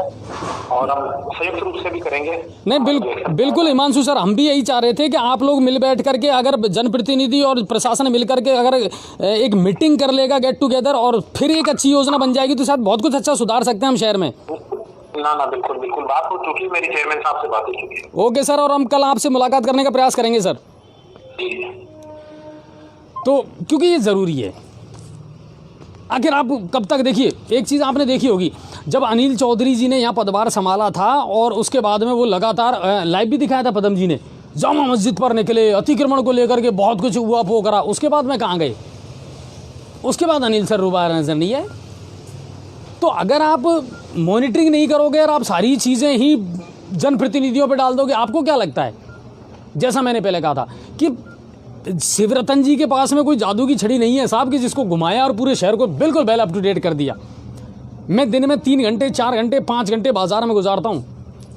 और हम संयुक्त रूप से भी करेंगे। नहीं, बिल्कुल हिमांशु सर, हम भी यही चाह रहे थे कि आप लोग मिल बैठ करके, अगर जनप्रतिनिधि और प्रशासन मिल करके अगर एक मीटिंग कर लेगा, गेट टुगेदर, और फिर एक अच्छी योजना बन जाएगी तो शायद बहुत कुछ अच्छा सुधार सकते हैं हम शहर में। ना बिल्कुल बात हो चुकी है, मेरी चेयरमैन साहब से बात हो चुकी है। ओके सर, और हम कल आपसे मुलाकात करने का प्रयास करेंगे सर। तो क्योंकि ये ज़रूरी है। आखिर आप कब तक, देखिए एक चीज़ आपने देखी होगी, जब अनिल चौधरी जी ने यहाँ पदभार संभाला था और उसके बाद में वो लगातार लाइव भी दिखाया था, पदम जी ने जामा मस्जिद पर निकले, अतिक्रमण को लेकर के बहुत कुछ हुआ फो करा, उसके बाद में कहाँ गए? उसके बाद अनिल सर रुबारा नजर नहीं है। तो अगर आप मॉनिटरिंग नहीं करोगे और आप सारी चीज़ें ही जनप्रतिनिधियों पर डाल दोगे, आपको क्या लगता है, जैसा मैंने पहले कहा था कि शिवरतन जी के पास में कोई जादू की छड़ी नहीं है साहब, कि जिसको घुमाया और पूरे शहर को बिल्कुल वेल अप टू डेट कर दिया। मैं दिन में 3 घंटे 4 घंटे 5 घंटे बाजार में गुजारता हूँ,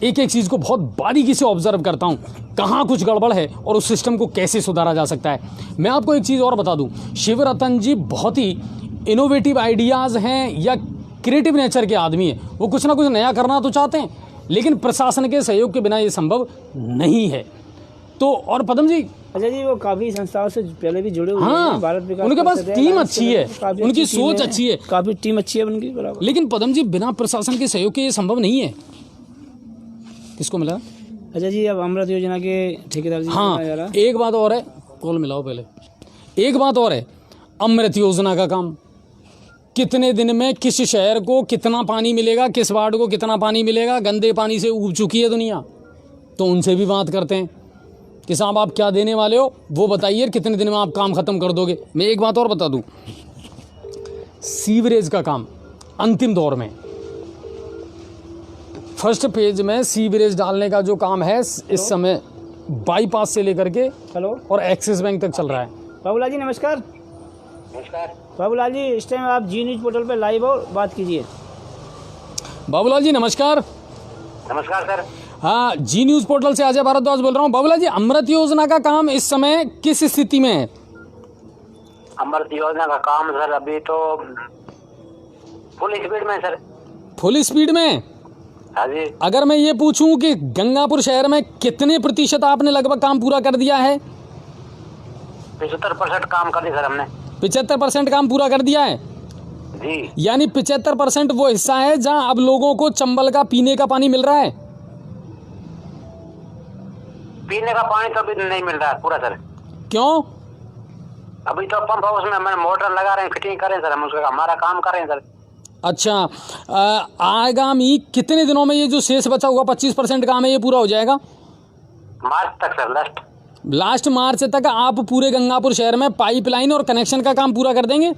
एक एक चीज़ को बहुत बारीकी से ऑब्जर्व करता हूँ, कहाँ कुछ गड़बड़ है और उस सिस्टम को कैसे सुधारा जा सकता है। मैं आपको एक चीज़ और बता दूँ, शिवरतन जी बहुत ही इनोवेटिव आइडियाज़ हैं या क्रिएटिव नेचर के आदमी हैं। वो कुछ ना कुछ नया करना तो चाहते हैं, लेकिन प्रशासन के सहयोग के बिना ये संभव नहीं है। तो और पदम जी, अच्छा जी, वो काफी संस्थाओं से पहले भी जुड़े हुए हैं, भारत विकास, उनके पास टीम अच्छी है, उनकी सोच अच्छी है, काफी टीम अच्छी है उनकी बराबर। लेकिन पदम जी, बिना प्रशासन के सहयोग के ये संभव नहीं है। किसको मिला? अच्छा जी, अब अमृत योजना के ठेकेदार जी। हाँ, एक बात और है, कॉल मिलाओ पहले। एक बात और है, अमृत योजना का काम कितने दिन में किस शहर को कितना पानी मिलेगा, किस वार्ड को कितना पानी मिलेगा, गंदे पानी से उब चुकी है दुनिया। तो उनसे भी बात करते हैं कि साहब आप क्या देने वाले हो, वो बताइए, कितने दिन में आप काम ख़त्म कर दोगे। मैं एक बात और बता दूं, सीवरेज का काम अंतिम दौर में, फर्स्ट फेज में सीवरेज डालने का जो काम है इस समय बाईपास से लेकर के हेलो और एक्सिस बैंक तक चल रहा है। बाबूलाल जी नमस्कार। नमस्कार। बाबूलाल जी इस टाइम आप जी न्यूज़ पोर्टल पे लाइव हो, बात कीजिए। बाबूलाल जी नमस्कार। नमस्कार सर। हाँ, जी न्यूज़ पोर्टल से अजय भारद्वाज बोल रहा हूँ। बाबूलाल जी, अमृत योजना का काम इस समय किस स्थिति में है? अमृत योजना का काम सर अभी तो फुल स्पीड में सर। फुल स्पीड में? हाँ जी। अगर मैं ये पूछूं कि गंगापुर शहर में कितने प्रतिशत आपने लगभग काम पूरा कर दिया है? 75% काम कर दिया सर हमने। 75% काम पूरा कर दिया है जी। यानी 75% वो हिस्सा है जहां अब लोगों को चंबल का पीने का पानी मिल रहा है। पीने का पानी तो अभी नहीं मिल रहा है पूरा सर। क्यों? अभी तो पंप हाउस में हम मोटर लगा रहे हैं, फिटिंग कर रहे हैं सर, हम उसका हमारा काम कर रहे हैं सर। अच्छा, आगामी कितने दिनों में ये जो शेष बचा हुआ 25% काम है ये पूरा हो जाएगा? मार्च तक सर, लास्ट मार्च तक आप पूरे गंगापुर शहर में पाइपलाइन और कनेक्शन का काम पूरा कर देंगे?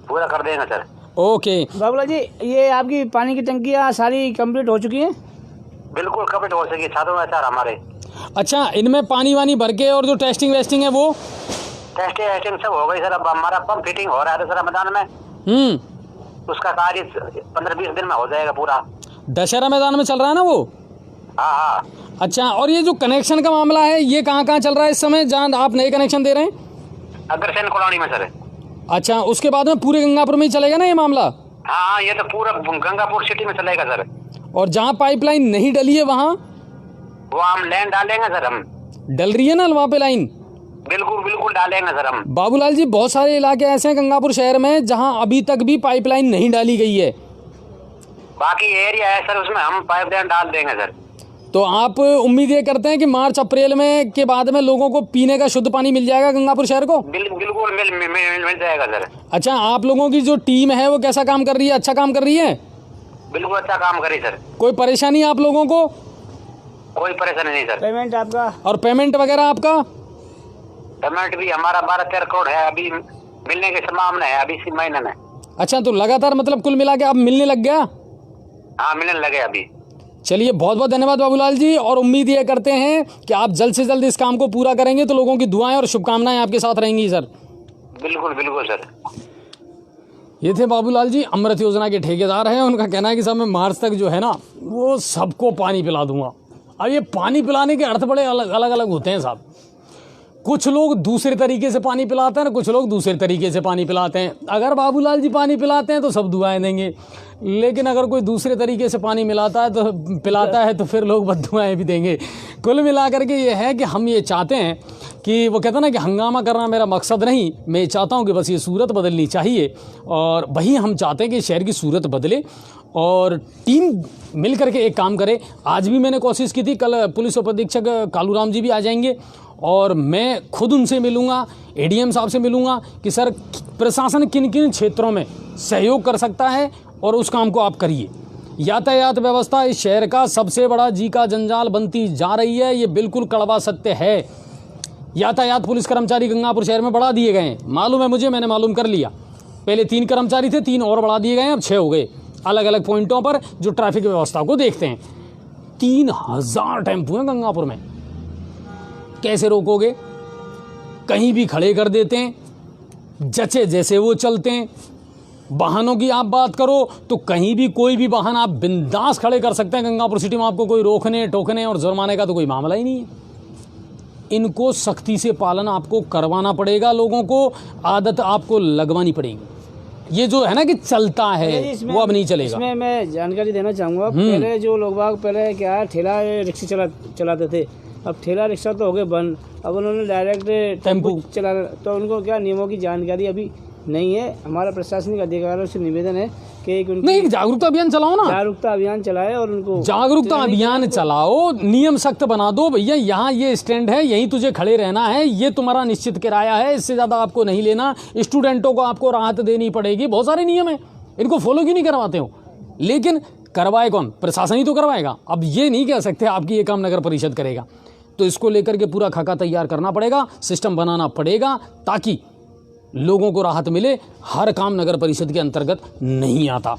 पूरा कर देंगे सर। ओके। बाबूलाल जी ये आपकी पानी की टंकियाँ सारी कंप्लीट हो चुकी हैं? बिल्कुल कंप्लीट हो सके छात्रों में सर हमारे। अच्छा, इनमें पानी वानी भर के और जो टेस्टिंग वेस्टिंग है वो? टेस्टिंग सब हो गई सर। अब हमारा पंप फिटिंग हो रहा है सर मैदान में। उसका कार्य 15-20 दिन में हो जाएगा पूरा। दशहरा मैदान में चल रहा है ना वो? हाँ हाँ। अच्छा, और ये जो कनेक्शन का मामला है ये कहाँ कहाँ चल रहा है इस समय जहाँ आप नए कनेक्शन दे रहे हैं? अग्रसेन कॉलोनी में सर। अच्छा, उसके बाद में पूरे गंगापुर में ही चलेगा ना ये मामला? हाँ, ये तो पूरा गंगापुर सिटी में चलेगा सर। और जहाँ पाइपलाइन नहीं डली है वहाँ? वो हम लाइन डालेंगे सर। हम डल रही है ना वहाँ पे लाइन? बिल्कुल बिल्कुल डालेंगे सर हम। बाबूलाल जी, बहुत सारे इलाके ऐसे हैं गंगापुर शहर में जहाँ अभी तक भी पाइपलाइन नहीं डाली गई है। बाकी एरिया है सर उसमें हम पाइपलाइन डाल देंगे सर। तो आप उम्मीद ये करते हैं कि मार्च अप्रैल में के बाद में लोगों को पीने का शुद्ध पानी मिल जाएगा गंगापुर शहर को? बिल्कुल मिल जाएगा सर। अच्छा, आप लोगों की जो टीम है वो कैसा काम कर रही है? अच्छा काम कर रही है? बिल्कुल अच्छा काम करी सर। कोई परेशानी आप लोगों को? कोई परेशानी नहीं सर। पेमेंट आपका? और पेमेंट वगैरह आपका? पेमेंट भी हमारा 12-13 करोड़ है, अभी मिलने की संभावना है अभी इसी महीने में। अच्छा, तो लगातार मतलब कुल मिला के अब मिलने लग गया? हाँ, मिलने लगे अभी। चलिए, बहुत बहुत धन्यवाद बाबूलाल जी, और उम्मीद ये करते हैं कि आप जल्द से जल्द इस काम को पूरा करेंगे तो लोगों की दुआएं और शुभकामनाएं आपके साथ रहेंगी सर। बिल्कुल बिल्कुल सर। ये थे बाबूलाल जी, अमृत योजना के ठेकेदार हैं। उनका कहना है कि साहब मैं मार्च तक जो है ना वो सबको पानी पिला दूंगा। अब ये पानी पिलाने के अर्थ बड़े अलग अलग होते हैं साहब। कुछ लोग दूसरे तरीके से पानी पिलाते हैं, कुछ लोग दूसरे तरीके से पानी पिलाते हैं। अगर बाबूलाल जी पानी पिलाते हैं तो सब दुआएं देंगे, लेकिन अगर कोई दूसरे तरीके से पानी पिलाता है तो फिर लोग बददुआएं भी देंगे। कुल मिलाकर के ये है कि हम ये चाहते हैं कि वो कहते हैं ना कि हंगामा करना मेरा मकसद नहीं, मैं चाहता हूँ कि बस ये सूरत बदलनी चाहिए, और वही हम चाहते हैं कि शहर की सूरत बदले और टीम मिल करके एक काम करे। आज भी मैंने कोशिश की थी, कल पुलिस उपाधीक्षक कालूराम जी भी आ जाएंगे और मैं खुद उनसे मिलूंगा, एडीएम साहब से मिलूंगा कि सर प्रशासन किन किन क्षेत्रों में सहयोग कर सकता है और उस काम को आप करिए। यातायात व्यवस्था इस शहर का सबसे बड़ा जी का जंजाल बनती जा रही है, ये बिल्कुल कड़वा सत्य है। यातायात पुलिस कर्मचारी गंगापुर शहर में बढ़ा दिए गए हैं, मालूम है मुझे, मैंने मालूम कर लिया। पहले 3 कर्मचारी थे, 3 और बढ़ा दिए गए हैं, अब 6 हो गए, अलग अलग पॉइंटों पर जो ट्रैफिक व्यवस्था को देखते हैं। 3000 टेम्पो हैं गंगापुर में, कैसे रोकोगे? कहीं भी खड़े कर देते हैं, जचे जैसे वो चलते हैं। वाहनों की आप बात करो तो कहीं भी कोई भी वाहन आप बिंदास खड़े कर सकते हैं गंगापुर सिटी में, आपको कोई रोकने टोकने और जुर्माने का तो कोई मामला ही नहीं है। इनको सख्ती से पालन आपको करवाना पड़ेगा, लोगों को आदत आपको लगवानी पड़ेगी। ये जो है ना कि चलता है वो अब नहीं चलेगा। इसमें मैं जानकारी देना चाहूँगा, पहले जो लोग पहले क्या है ठेला रिक्शा चलाते थे, अब ठेला रिक्शा तो हो गए बंद, अब उन्होंने डायरेक्ट टेम्पो चलाना, तो उनको क्या नियमों की जानकारी अभी नहीं है। हमारा प्रशासनिक अधिकारियों से निवेदन है कि नहीं, जागरूकता अभियान चलाओ ना, जागरूकता अभियान चलाए और उनको जागरूकता अभियान चलाओ, नियम सख्त बना दो। भैया यहाँ ये स्टैंड है, यहीं तुझे खड़े रहना है, ये तुम्हारा निश्चित किराया है, इससे ज़्यादा आपको नहीं लेना। स्टूडेंटों को आपको राहत देनी पड़ेगी, बहुत सारे नियम है, इनको फॉलो क्यों नहीं करवाते हो? लेकिन करवाए कौन? प्रशासन ही तो करवाएगा। अब ये नहीं कह सकते आपकी ये काम नगर परिषद करेगा, तो इसको लेकर के पूरा खाका तैयार करना पड़ेगा, सिस्टम बनाना पड़ेगा ताकि लोगों को राहत मिले। हर काम नगर परिषद के अंतर्गत नहीं आता।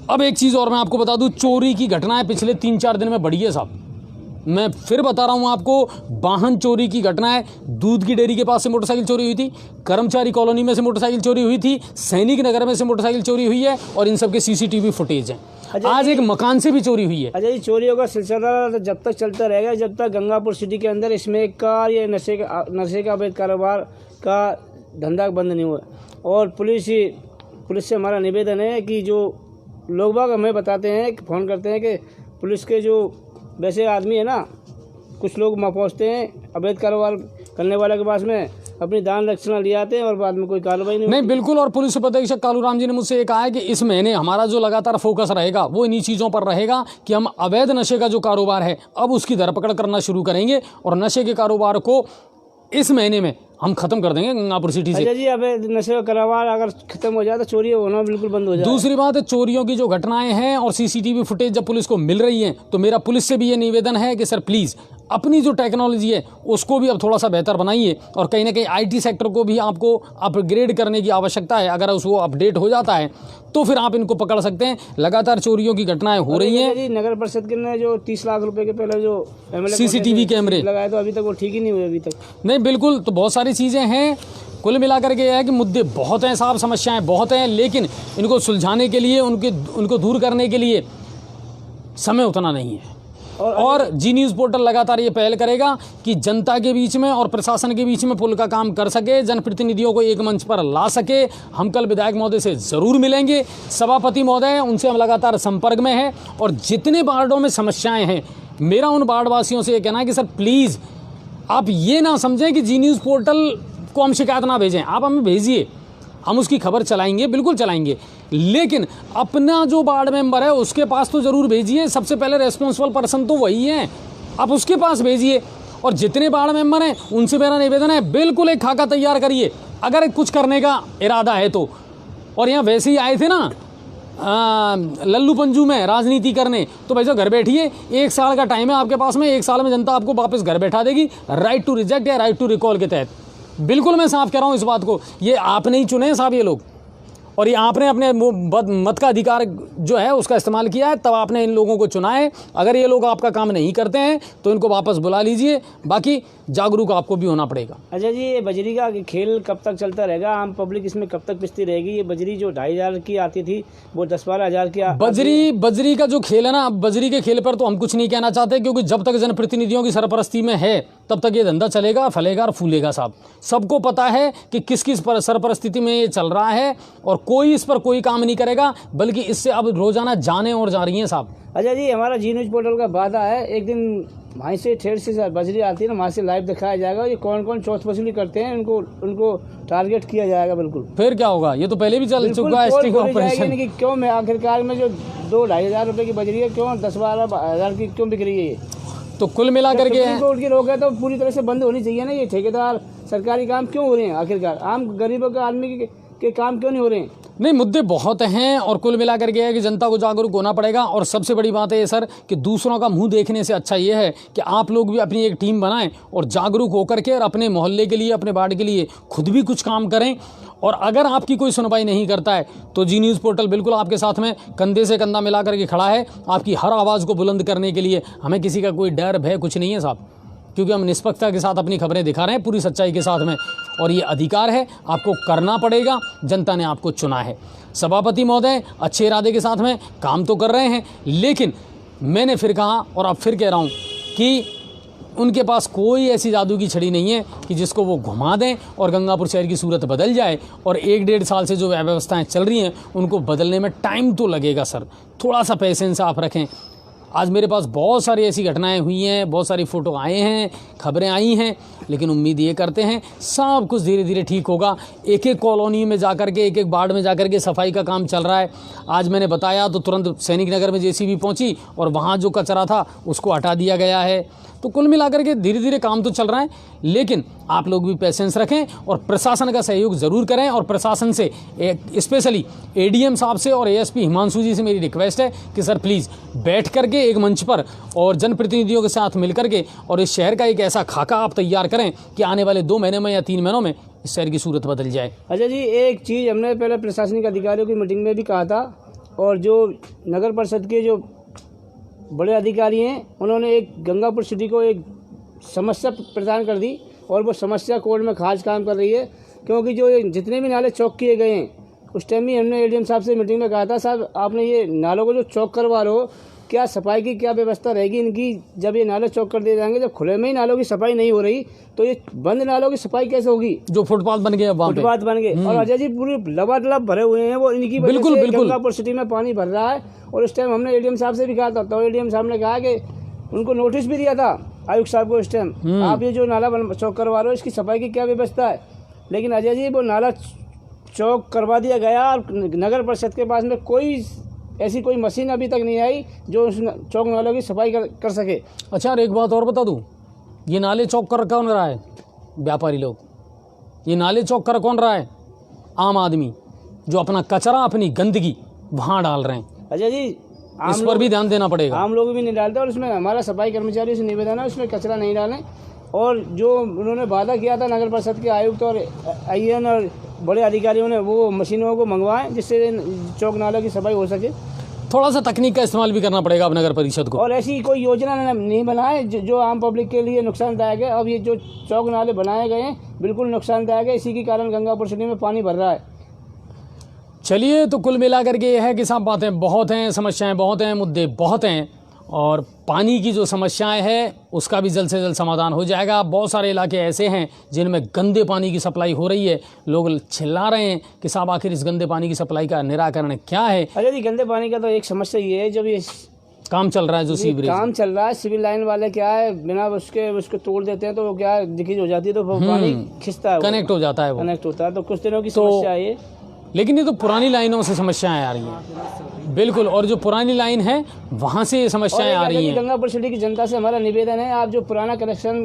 अब एक चीज़ और मैं आपको बता दूं, चोरी की घटनाएं पिछले 3-4 दिन में बढ़ी है साहब। मैं फिर बता रहा हूं आपको, वाहन चोरी की घटनाएं, दूध की डेयरी के पास से मोटरसाइकिल चोरी हुई थी, कर्मचारी कॉलोनी में से मोटरसाइकिल चोरी हुई थी, सैनिक नगर में से मोटरसाइकिल चोरी हुई है और इन सब के सीसीटीवी फुटेज हैं। आज एक मकान से भी चोरी हुई है। अच्छा, ये चोरियों का सिलसिला जब तक चलता रहेगा, जब तक गंगापुर सिटी के अंदर स्मैक का या नशे का अवैध कारोबार का धंधा बंद नहीं हुआ। और पुलिस से हमारा निवेदन है कि जो लोग बाग हमें बताते हैं, फ़ोन करते हैं कि पुलिस के जो वैसे आदमी है ना, कुछ लोग वहाँ पहुँचते हैं अवैध कारोबार करने वाले के पास में, अपनी दान दक्षिणा ले आते हैं और बाद में कोई कार्रवाई नहीं बिल्कुल। और पुलिस उपाधीक्षक कालूराम जी ने मुझसे ये कहा है कि इस महीने हमारा जो लगातार फोकस रहेगा वो इन्हीं चीज़ों पर रहेगा कि हम अवैध नशे का जो कारोबार है अब उसकी धरपकड़ करना शुरू करेंगे और नशे के कारोबार को इस महीने में हम खत्म कर देंगे गंगापुर सिटी से। अच्छा जी, अब नशे का कारोबार अगर खत्म हो जाए तो चोरी होना बिल्कुल बंद हो जाए। दूसरी बात है, चोरियों की जो घटनाएं हैं और सीसीटीवी फुटेज जब पुलिस को मिल रही हैं, तो मेरा पुलिस से भी ये निवेदन है कि सर प्लीज़ अपनी जो टेक्नोलॉजी है उसको भी अब थोड़ा सा बेहतर बनाइए और कहीं ना कहीं आईटी सेक्टर को भी आपको अपग्रेड करने की आवश्यकता है। अगर उसको अपडेट हो जाता है तो फिर आप इनको पकड़ सकते हैं। लगातार चोरियों की घटनाएं हो रही हैं। नगर परिषद के ने जो 30 लाख रुपए के पहले जो सीसीटीवी कैमरे लगाए तो अभी तक वो ठीक ही नहीं हुए अभी तक। नहीं, बिल्कुल। तो बहुत सारी चीज़ें हैं, कुल मिलाकर के है कि मुद्दे बहुत हैं साहब, समस्याएं बहुत हैं, लेकिन इनको सुलझाने के लिए, उनको दूर करने के लिए समय उतना नहीं है। और जी न्यूज़ पोर्टल लगातार ये पहल करेगा कि जनता के बीच में और प्रशासन के बीच में पुल का काम कर सके, जनप्रतिनिधियों को एक मंच पर ला सके। हम कल विधायक महोदय से ज़रूर मिलेंगे, सभापति महोदय उनसे हम लगातार संपर्क में हैं। और जितने वार्डों में समस्याएं हैं, मेरा उन वार्डवासियों से ये कहना है कि सर प्लीज़ आप ये ना समझें कि जी न्यूज़ पोर्टल को हम शिकायत ना भेजें, आप हमें भेजिए, हम उसकी खबर चलाएंगे, बिल्कुल चलाएंगे, लेकिन अपना जो वार्ड मेंबर है उसके पास तो ज़रूर भेजिए। सबसे पहले रेस्पॉन्सिबल पर्सन तो वही है, आप उसके पास भेजिए। और जितने वार्ड मेंबर हैं उनसे मेरा निवेदन है, बिल्कुल एक खाका तैयार करिए अगर कुछ करने का इरादा है तो। और यहाँ वैसे ही आए थे ना लल्लू पंजू में राजनीति करने, तो भाई साहब घर बैठिए, 1 साल का टाइम है आपके पास में, 1 साल में जनता आपको वापस घर बैठा देगी, राइट टू रिजेक्ट या राइट टू रिकॉल के तहत। बिल्कुल मैं साफ कह रहा हूँ इस बात को, ये आपने ही चुने हैं साहब ये लोग, और ये आपने अपने मत का अधिकार जो है उसका इस्तेमाल किया है, तब आपने इन लोगों को चुना है। अगर ये लोग आपका काम नहीं करते हैं तो इनको वापस बुला लीजिए, बाकी जागरूक आपको भी होना पड़ेगा। अच्छा जी, ये बजरी का खेल कब तक चलता रहेगा? आम पब्लिक इसमें कब तक पिसती रहेगी? ये बजरी जो 2,500 की आती थी वो 10-12 हज़ार की बजरी का जो खेल है ना, बजरी के खेल पर तो हम कुछ नहीं कहना चाहते, क्योंकि जब तक जनप्रतिनिधियों की सरपरस्ती में है तब तक ये धंधा चलेगा, फलेगा और फूलेगा साहब। सबको पता है कि किस किस सरपरस्ती में ये चल रहा है और कोई इस पर कोई काम नहीं करेगा, बल्कि इससे अब रोजाना जाने और जा रही हैं साहब। अच्छा जी, हमारा जी न्यूज़ पोर्टल का वादा है, एक दिन वहीं से ठेर से बजरी आती है ना, वहाँ से लाइव दिखाया जाएगा ये कौन कौन चौथ वसूली करते हैं, उनको टारगेट किया जाएगा। बिल्कुल, फिर क्या होगा, ये तो पहले भी चल चुका है स्टिंग ऑपरेशन। कि क्यों मैं आखिरकार में जो 2-2.5 हज़ार रुपये की बजरी है, क्यों 10-12 हज़ार की क्यों बिक रही है ये? तो कुल मिलाकर के कोर्ट की रोक है तो पूरी तरह से बंद होनी चाहिए ना। ये ठेकेदार सरकारी काम क्यों हो रहे हैं? आखिरकार आम गरीबों के आदमी के काम क्यों नहीं हो रहे हैं? नहीं, मुद्दे बहुत हैं और कुल मिलाकर के है कि जनता को जागरूक होना पड़ेगा। और सबसे बड़ी बात है ये सर कि दूसरों का मुंह देखने से अच्छा ये है कि आप लोग भी अपनी एक टीम बनाएं और जागरूक होकर के और अपने मोहल्ले के लिए, अपने वार्ड के लिए खुद भी कुछ काम करें। और अगर आपकी कोई सुनवाई नहीं करता है तो जी न्यूज़ पोर्टल बिल्कुल आपके साथ में कंधे से कंधा मिला करके खड़ा है, आपकी हर आवाज़ को बुलंद करने के लिए। हमें किसी का कोई डर भय कुछ नहीं है साहब, क्योंकि हम निष्पक्षता के साथ अपनी खबरें दिखा रहे हैं पूरी सच्चाई के साथ में, और ये अधिकार है, आपको करना पड़ेगा, जनता ने आपको चुना है। सभापति महोदय अच्छे इरादे के साथ में काम तो कर रहे हैं, लेकिन मैंने फिर कहा और अब फिर कह रहा हूँ कि उनके पास कोई ऐसी जादू की छड़ी नहीं है कि जिसको वो घुमा दें और गंगापुर शहर की सूरत बदल जाए। और 1-1.5 साल से जो व्यवस्थाएं चल रही हैं उनको बदलने में टाइम तो लगेगा सर, थोड़ा सा पेशेंस आप रखें। आज मेरे पास बहुत सारी ऐसी घटनाएं हुई हैं, बहुत सारी फ़ोटो आए हैं, खबरें आई हैं, लेकिन उम्मीद ये करते हैं सब कुछ धीरे धीरे ठीक होगा। एक एक कॉलोनी में जाकर के, एक एक वार्ड में जाकर के सफाई का काम चल रहा है। आज मैंने बताया तो तुरंत सैनिक नगर में जेसीबी पहुंची और वहाँ जो कचरा था उसको हटा दिया गया है। तो कुल मिलाकर के धीरे धीरे काम तो चल रहा है, लेकिन आप लोग भी पेशेंस रखें और प्रशासन का सहयोग ज़रूर करें। और प्रशासन से स्पेशली एडीएम साहब से और एएसपी हिमांशु जी से मेरी रिक्वेस्ट है कि सर प्लीज़ बैठ करके एक मंच पर और जनप्रतिनिधियों के साथ मिल करके और इस शहर का एक ऐसा खाका आप तैयार करें कि आने वाले 2 महीने में या 3 महीनों में इस शहर की सूरत बदल जाए। अच्छा जी, एक चीज़ हमने पहले प्रशासनिक अधिकारियों की मीटिंग में भी कहा था और जो नगर परिषद के जो बड़े अधिकारी हैं उन्होंने एक गंगापुर सिटी को एक समस्या प्रदान कर दी और वो समस्या कोर्ट में खारिज काम कर रही है, क्योंकि जो जितने भी नाले चौक किए गए हैं उस टाइम भी हमने एडीएम साहब से मीटिंग में कहा था, साहब आपने ये नालों को जो चौक करवा रहे हो, क्या सफाई की क्या व्यवस्था रहेगी इनकी? जब ये नाले चौक कर दिए जाएंगे, जब खुले में ही नालों की सफाई नहीं हो रही तो ये बंद नालों की सफाई कैसे होगी? जो फुटपाथ बन गए, फुटपाथ बन गए और अजय जी पूरी लबालब भरे हुए हैं, वो इनकी वजह से गंगापुर सिटी में पानी भर रहा है। और उस टाइम हमने एडीएम साहब से भी कहा था, तो एडीएम साहब ने कहा कि उनको नोटिस भी दिया था आयुक्त साहब को, इस टाइम आप ये जो नाला चौक करवा रहे हो इसकी सफाई की क्या व्यवस्था है? लेकिन अजय जी वो नाला चौक करवा दिया गया और नगर परिषद के पास में कोई ऐसी कोई मशीन अभी तक नहीं आई जो उस चौक नालों की सफाई कर सके। अच्छा, और एक बात और बता दूं, ये नाले चौक कर कौन रहा है? व्यापारी लोग। ये नाले चौक कर कौन रहा है? आम आदमी, जो अपना कचरा, अपनी गंदगी वहाँ डाल रहे हैं। अजय जी इस पर भी ध्यान देना पड़ेगा। आम लोग भी नहीं डालते और इसमें हमारा सफाई कर्मचारी से निवेदन है उसमें कचरा नहीं डालें। और जो उन्होंने वादा किया था नगर परिषद के आयुक्त और आईएन और बड़े अधिकारियों ने, वो मशीनों को मंगवाएं जिससे चौक नालों की सफाई हो सके। थोड़ा सा तकनीक का इस्तेमाल भी करना पड़ेगा अब नगर परिषद को। और ऐसी कोई योजना नहीं बनाए जो आम पब्लिक के लिए नुकसानदायक है। अब ये जो चौक नाले बनाए गए हैं बिल्कुल नुकसानदायक है, इसी के कारण गंगापुर सिटी में पानी भर रहा है। चलिए, तो कुल मिलाकर के ये है कि सब बातें बहुत हैं, समस्याएं बहुत हैं, मुद्दे बहुत हैं, और पानी की जो समस्याएं हैं उसका भी जल्द से जल्द समाधान हो जाएगा। बहुत सारे इलाके ऐसे हैं जिनमें गंदे पानी की सप्लाई हो रही है, लोग चिल्ला रहे हैं कि साहब आखिर इस गंदे पानी की सप्लाई का निराकरण क्या है? अरे जी, गंदे पानी का तो एक समस्या ये है, जब ये काम चल रहा है, जो सीवरेज काम चल रहा है, सिविल लाइन वाले क्या है बिना उसके तोड़ देते हैं तो क्या लीकेज हो जाती है, तो पानी खिंचता है, कनेक्ट हो जाता है, वो कनेक्ट होता है। तो कुछ दिनों की समस्या है ये, लेकिन ये तो पुरानी लाइनों से समस्याएं आ रही हैं। बिल्कुल, और जो पुरानी लाइन है वहाँ से ये समस्याएं आ रही हैं। गंगापुर सिटी की जनता से हमारा निवेदन है, आप जो पुराना कनेक्शन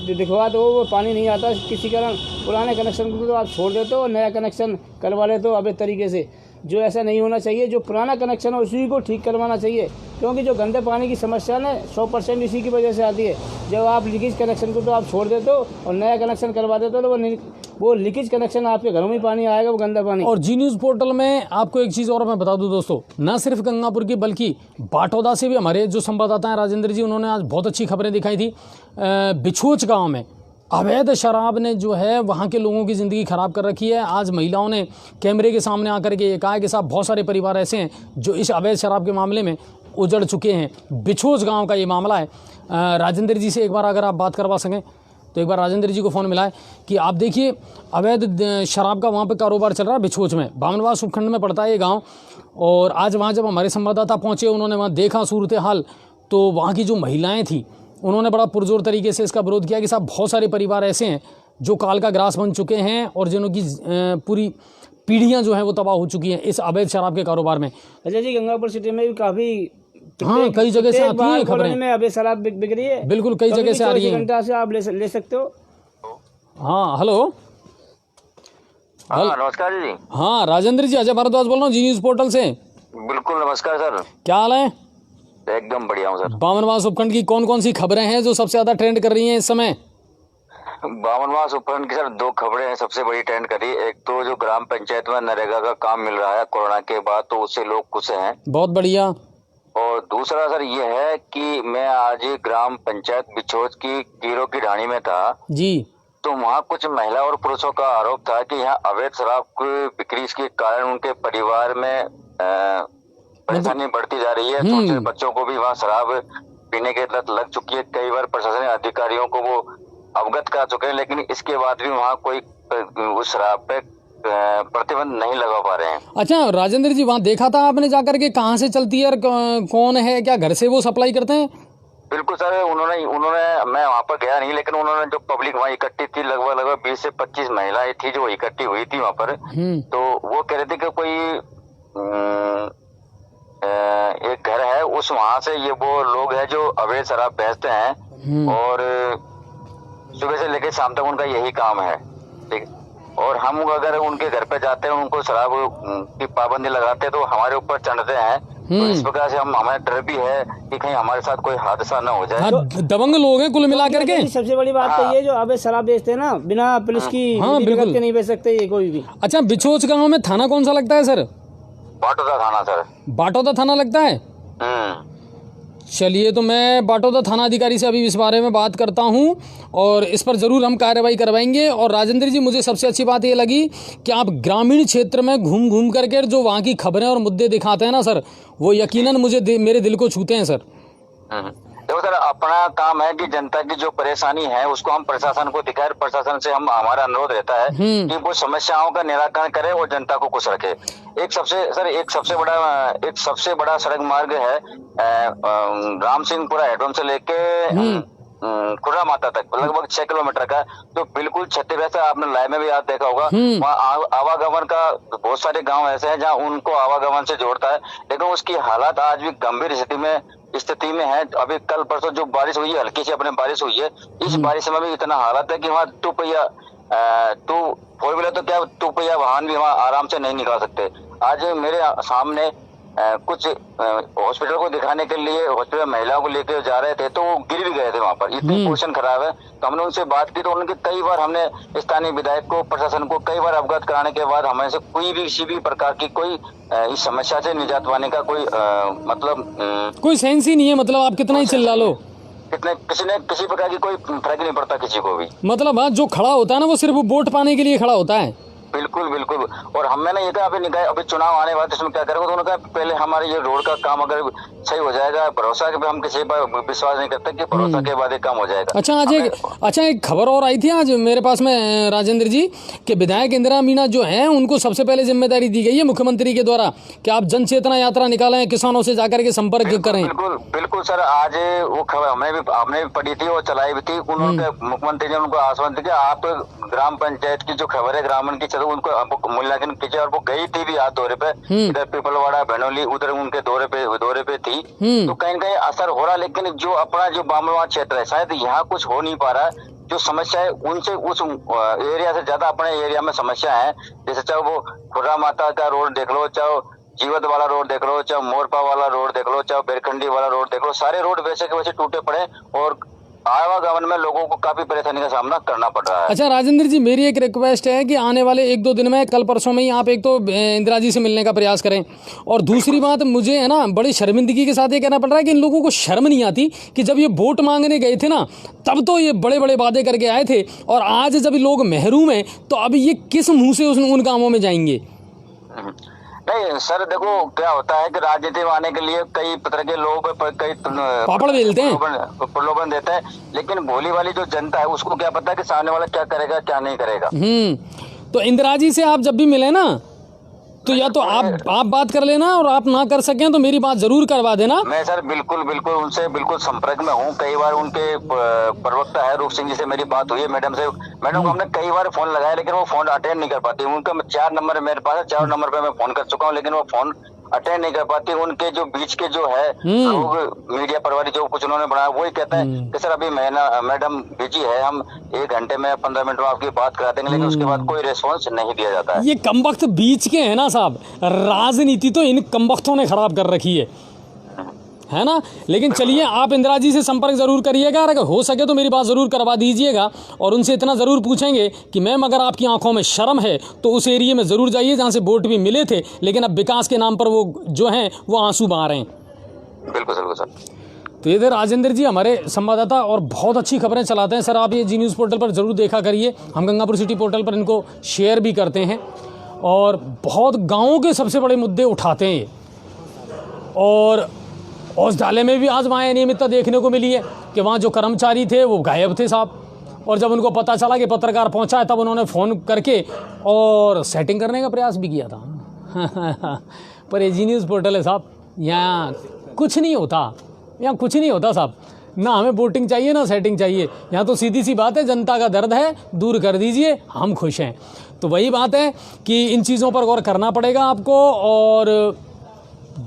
दिखवा दो वो पानी नहीं आता किसी कारण, पुराने कनेक्शन को तो आप छोड़ देते हो और नया कनेक्शन करवा लेते हो अवैध तरीके से, जो ऐसा नहीं होना चाहिए। जो पुराना कनेक्शन है उसी को ठीक करवाना चाहिए, क्योंकि जो गंदे पानी की समस्या ना 100% इसी की वजह से आती है। जब आप लीकेज कनेक्शन को तो आप छोड़ देते हो और नया कनेक्शन करवा देते हो तो वो लीकेज कनेक्शन आपके घरों में पानी आएगा, वो गंदा पानी। और जी न्यूज़ पोर्टल में आपको एक चीज़ और मैं बता दूं दोस्तों, न सिर्फ गंगापुर की बल्कि बाटौदा से भी हमारे जो संवाददाता हैं राजेंद्र जी, उन्होंने आज बहुत अच्छी खबरें दिखाई थी। बिछोच गाँव में अवैध शराब ने जो है वहाँ के लोगों की ज़िंदगी ख़राब कर रखी है। आज महिलाओं ने कैमरे के सामने आकर के ये कहा है कि साहब बहुत सारे परिवार ऐसे हैं जो इस अवैध शराब के मामले में उजड़ चुके हैं। बिछोच गांव का ये मामला है। राजेंद्र जी से एक बार अगर आप बात करवा सकें तो एक बार राजेंद्र जी को फ़ोन मिलाए कि आप देखिए अवैध शराब का वहाँ पे कारोबार चल रहा है बिछोच में, बामनवास उपखंड में पड़ता है ये गाँव। और आज वहाँ जब हमारे संवाददाता पहुँचे, उन्होंने वहाँ देखा सूरत हाल, तो वहाँ की जो महिलाएँ थी उन्होंने बड़ा पुरजोर तरीके से इसका विरोध किया कि साहब बहुत सारे परिवार ऐसे हैं जो काल का ग्रास बन चुके हैं और जिनकी पूरी पीढ़ियां जो हैं वो तबाह हो चुकी हैं इस अवैध शराब के कारोबार में। अच्छा जी, गंगापुर सिटी में भी काफ़ी कई जगह से आती है खबरें में अवैध शराब बिक रही है। बिल्कुल, कई जगह से आ रही है। घंटा से आप ले सकते हो। हाँ, हेलो। हाँ, नमस्कार जी। हाँ, राजेंद्र जी, अजय भारद्वाज बोल रहा हूँ जी न्यूज़ पोर्टल से। बिल्कुल, नमस्कार सर। क्या हाल है? एकदम बढ़िया हूँ सर। बामनवास उपखंड की कौन कौन सी खबरें हैं जो सबसे ज्यादा ट्रेंड कर रही हैं इस समय? बामनवास उपखंड की सर 2 खबरें हैं सबसे बड़ी ट्रेंड करी। एक तो जो ग्राम पंचायत में नरेगा का काम मिल रहा है कोरोना के बाद, तो उससे लोग खुश हैं, बहुत बढ़िया। और दूसरा सर ये है कि मैं आज ग्राम पंचायत बिछोच की कीरो की ढाणी में था जी, तो वहाँ कुछ महिला और पुरुषों का आरोप था कि यहाँ अवैध शराब की बिक्री के कारण उनके परिवार में परेशानी बढ़ती जा रही है। छोटे बच्चों को भी वहाँ शराब पीने की लत लग चुकी है। कई बार प्रशासनिक अधिकारियों को वो अवगत कर चुके हैं, लेकिन इसके बाद भी वहाँ कोई उस शराब पे प्रतिबंध नहीं लगा पा रहे हैं। अच्छा राजेंद्र जी, वहाँ देखा था आपने जाकर के, कहाँ से चलती है और कौन है, क्या घर से वो सप्लाई करते हैं? बिल्कुल सर, उन्होंने मैं वहाँ पर गया नहीं, लेकिन उन्होंने जो पब्लिक वहाँ इकट्ठी थी लगभग 20 से 25 महिलाएं थी जो इकट्ठी हुई थी वहाँ पर, तो वो कह रहे थे कि कोई एक घर है उस वहाँ से ये वो लोग हैं जो अवैध शराब बेचते हैं और सुबह से लेकर शाम तक उनका यही काम है। ठीक, और हम अगर उनके घर पे जाते हैं उनको शराब की पाबंदी लगाते हैं तो हमारे ऊपर चढ़ते हैं। तो इस प्रकार से हमें डर भी है कि कहीं हमारे साथ कोई हादसा न हो जाए। हाँ, दबंग लोग हैं कुल मिलाकर के। सबसे बड़ी बात तो ये जो अवैध शराब बेचते हैं ना, बिना पुलिस की बिल्कुल नहीं बेच सकते ये कोई भी। अच्छा, बिछोच गाँव में थाना कौन सा लगता है सर? बाटोदा थाना सर। बाटोदा थाना लगता है। चलिए, तो मैं बाटोदा थाना अधिकारी से अभी इस बारे में बात करता हूं और इस पर ज़रूर हम कार्रवाई करवाएंगे। और राजेंद्र जी, मुझे सबसे अच्छी बात ये लगी कि आप ग्रामीण क्षेत्र में घूम घूम करके जो वहाँ की खबरें और मुद्दे दिखाते हैं ना सर, वो यकीनन मुझे मेरे दिल को छूते हैं सर। देखो सर, अपना काम है कि जनता की जो परेशानी है उसको हम प्रशासन को दिखाएं। प्रशासन से हमारा अनुरोध रहता है कि वो समस्याओं का निराकरण करे और जनता को खुश रखे। एक सबसे बड़ा सड़क मार्ग है राम सिंहपुरा हेडोम से लेके खुर्रा माता तक, लगभग 6 किलोमीटर का। तो बिल्कुल क्षतिग्रस्त है। आपने लाइव में भी आप देखा होगा, वहाँ आवागमन का बहुत सारे गांव ऐसे हैं जहाँ उनको आवागमन से जोड़ता है, लेकिन उसकी हालात आज भी गंभीर स्थिति में है। अभी कल परसों जो बारिश हुई है, हल्की सी अपने बारिश हुई है, इस बारिश में भी इतना हालत है कि वहाँ फोर व्हीलर तो क्या, 2 पहिया वाहन भी वहाँ आराम से नहीं निकाल सकते। आज मेरे सामने कुछ हॉस्पिटल को दिखाने के लिए हॉस्पिटल महिलाओं को लेकर जा रहे थे, तो वो गिर भी गए थे वहाँ पर, इतनी पोजीशन खराब है। तो हमने उनसे बात की, तो उनके कई बार हमने स्थानीय विधायक को, प्रशासन को कई बार अवगत कराने के बाद हमें से कोई भी किसी भी प्रकार की कोई इस समस्या से निजात पाने का कोई कोई सेंस ही नहीं है। मतलब आप कितना ही चिल्ला लो, किसी प्रकार की कोई फर्क नहीं पड़ता किसी को भी। मतलब जो खड़ा होता है ना, वो सिर्फ वोट पाने के लिए खड़ा होता है। बिल्कुल। और हमने ना ये कहा, अभी चुनाव आने वाले, इसमें क्या करेंगे? तो उन्होंने कहा पहले हमारे ये रोड का काम अगर सही हो जाएगा, भरोसा के हम किसी पर विश्वास नहीं करते कि भरोसा के बाद काम हो जाएगा। अच्छा, एक खबर और आई थी आज मेरे पास में राजेंद्र जी, कि विधायक इंदिरा मीना जो हैं उनको सबसे पहले जिम्मेदारी दी गई है मुख्यमंत्री के द्वारा कि आप जन चेतना यात्रा निकालें, किसानों से जाकर के संपर्क करें। बिल्कुल सर, आज वो खबर हमने भी पढ़ी थी और चलाई भी थी। उन्होंने मुख्यमंत्री ने उनको आश्वासन दिया, आप ग्राम पंचायत की जो खबर है ग्रामीण की, उनको मूल्यांकन कीजिए। और वो गई थी भी आज दौरे पे, इधर पीपलवाड़ा भनोली, उधर उनके दौरे पे थी। तो कहीं न कहीं असर हो रहा, लेकिन जो अपना जो बामलवाड़ क्षेत्र है, शायद यहाँ कुछ हो नहीं पा रहा है। जो समस्या है उनसे उस एरिया से ज्यादा अपने एरिया में समस्या है। जैसे चाहे वो खुर्रा माता का रोड देख लो, चाहे जीवत वाला रोड देख लो, चाहे मोरपा वाला रोड देख लो, चाहे बेरखंडी वाला रोड देख लो, सारे रोड वैसे के वैसे टूटे पड़े और आवागमन में लोगों को काफी परेशानी का सामना करना पड़ रहा है। अच्छा राजेंद्र जी, मेरी एक रिक्वेस्ट है कि आने वाले 1-2 दिन में, कल परसों में ही आप एक तो इंदिरा जी से मिलने का प्रयास करें। और दूसरी बात, मुझे है ना बड़ी शर्मिंदगी के साथ ये कहना पड़ रहा है कि इन लोगों को शर्म नहीं आती कि जब ये वोट मांगने गए थे ना, तब तो ये बड़े बड़े वादे करके आए थे, और आज जब लोग महरूम हैं तो अब ये किस मुँह से उन गाँवों में जाएंगे? नहीं सर, देखो क्या होता है कि राजनीति में आने के लिए कई तरह के लोग कई पापड़ बेलते हैं, प्रलोभन देते हैं, लेकिन भोली वाली जो जनता है उसको क्या पता है कि सामने वाला क्या करेगा क्या नहीं करेगा। तो इंदिरा जी से आप जब भी मिले ना, तो या तो आप बात कर लेना, और आप ना कर सकें तो मेरी बात जरूर करवा देना। मैं सर बिल्कुल उनसे बिल्कुल संपर्क में हूँ। कई बार उनके प्रवक्ता है रूप सिंह जी से मेरी बात हुई है, मैडम को हमने कई बार फोन लगाया, लेकिन वो फोन अटेंड नहीं कर पाती। उनका 4 नंबर मेरे पास है, 4 नंबर पे मैं फोन कर चुका हूँ, लेकिन वो फोन अटेंड नहीं कर पाती। उनके जो बीच के जो है लोग, मीडिया प्रभारी जो कुछ उन्होंने बनाया, वही कहता है कि सर अभी मैडम बिजी है, हम 1 घंटे में 15 मिनट में आपकी बात करा देंगे, लेकिन उसके बाद कोई रिस्पॉन्स नहीं दिया जाता है। ये कमबख्त बीच के हैं ना साहब, राजनीति तो इन कमबख्तों ने खराब कर रखी है ना। लेकिन चलिए, आप इंदिरा जी से संपर्क जरूर करिएगा, अगर हो सके तो मेरी बात जरूर करवा दीजिएगा, और उनसे इतना जरूर पूछेंगे कि मैम अगर आपकी आंखों में शर्म है तो उस एरिया में जरूर जाइए जहां से वोट भी मिले थे, लेकिन अब विकास के नाम पर वो जो हैं वो आंसू बहा रहे हैं। बिल्कुल सर। तो ये थे राजेंद्र जी, हमारे संवाददाता, और बहुत अच्छी खबरें चलाते हैं सर। आप ये जी न्यूज़ पोर्टल पर जरूर देखा करिए, हम गंगापुर सिटी पोर्टल पर इनको शेयर भी करते हैं, और बहुत गाँवों के सबसे बड़े मुद्दे उठाते हैं ये। और औसडाले में भी आज वहाँ अनियमितता देखने को मिली है कि वहाँ जो कर्मचारी थे वो गायब थे साहब, और जब उनको पता चला कि पत्रकार पहुँचा है, तब उन्होंने फ़ोन करके और सेटिंग करने का प्रयास भी किया था। पर ये जी न्यूज़ पोर्टल है साहब, यहाँ कुछ नहीं होता साहब। ना हमें वोटिंग चाहिए ना सेटिंग चाहिए, यहाँ तो सीधी सी बात है, जनता का दर्द है, दूर कर दीजिए, हम खुश हैं। तो वही बात है कि इन चीज़ों पर गौर करना पड़ेगा आपको, और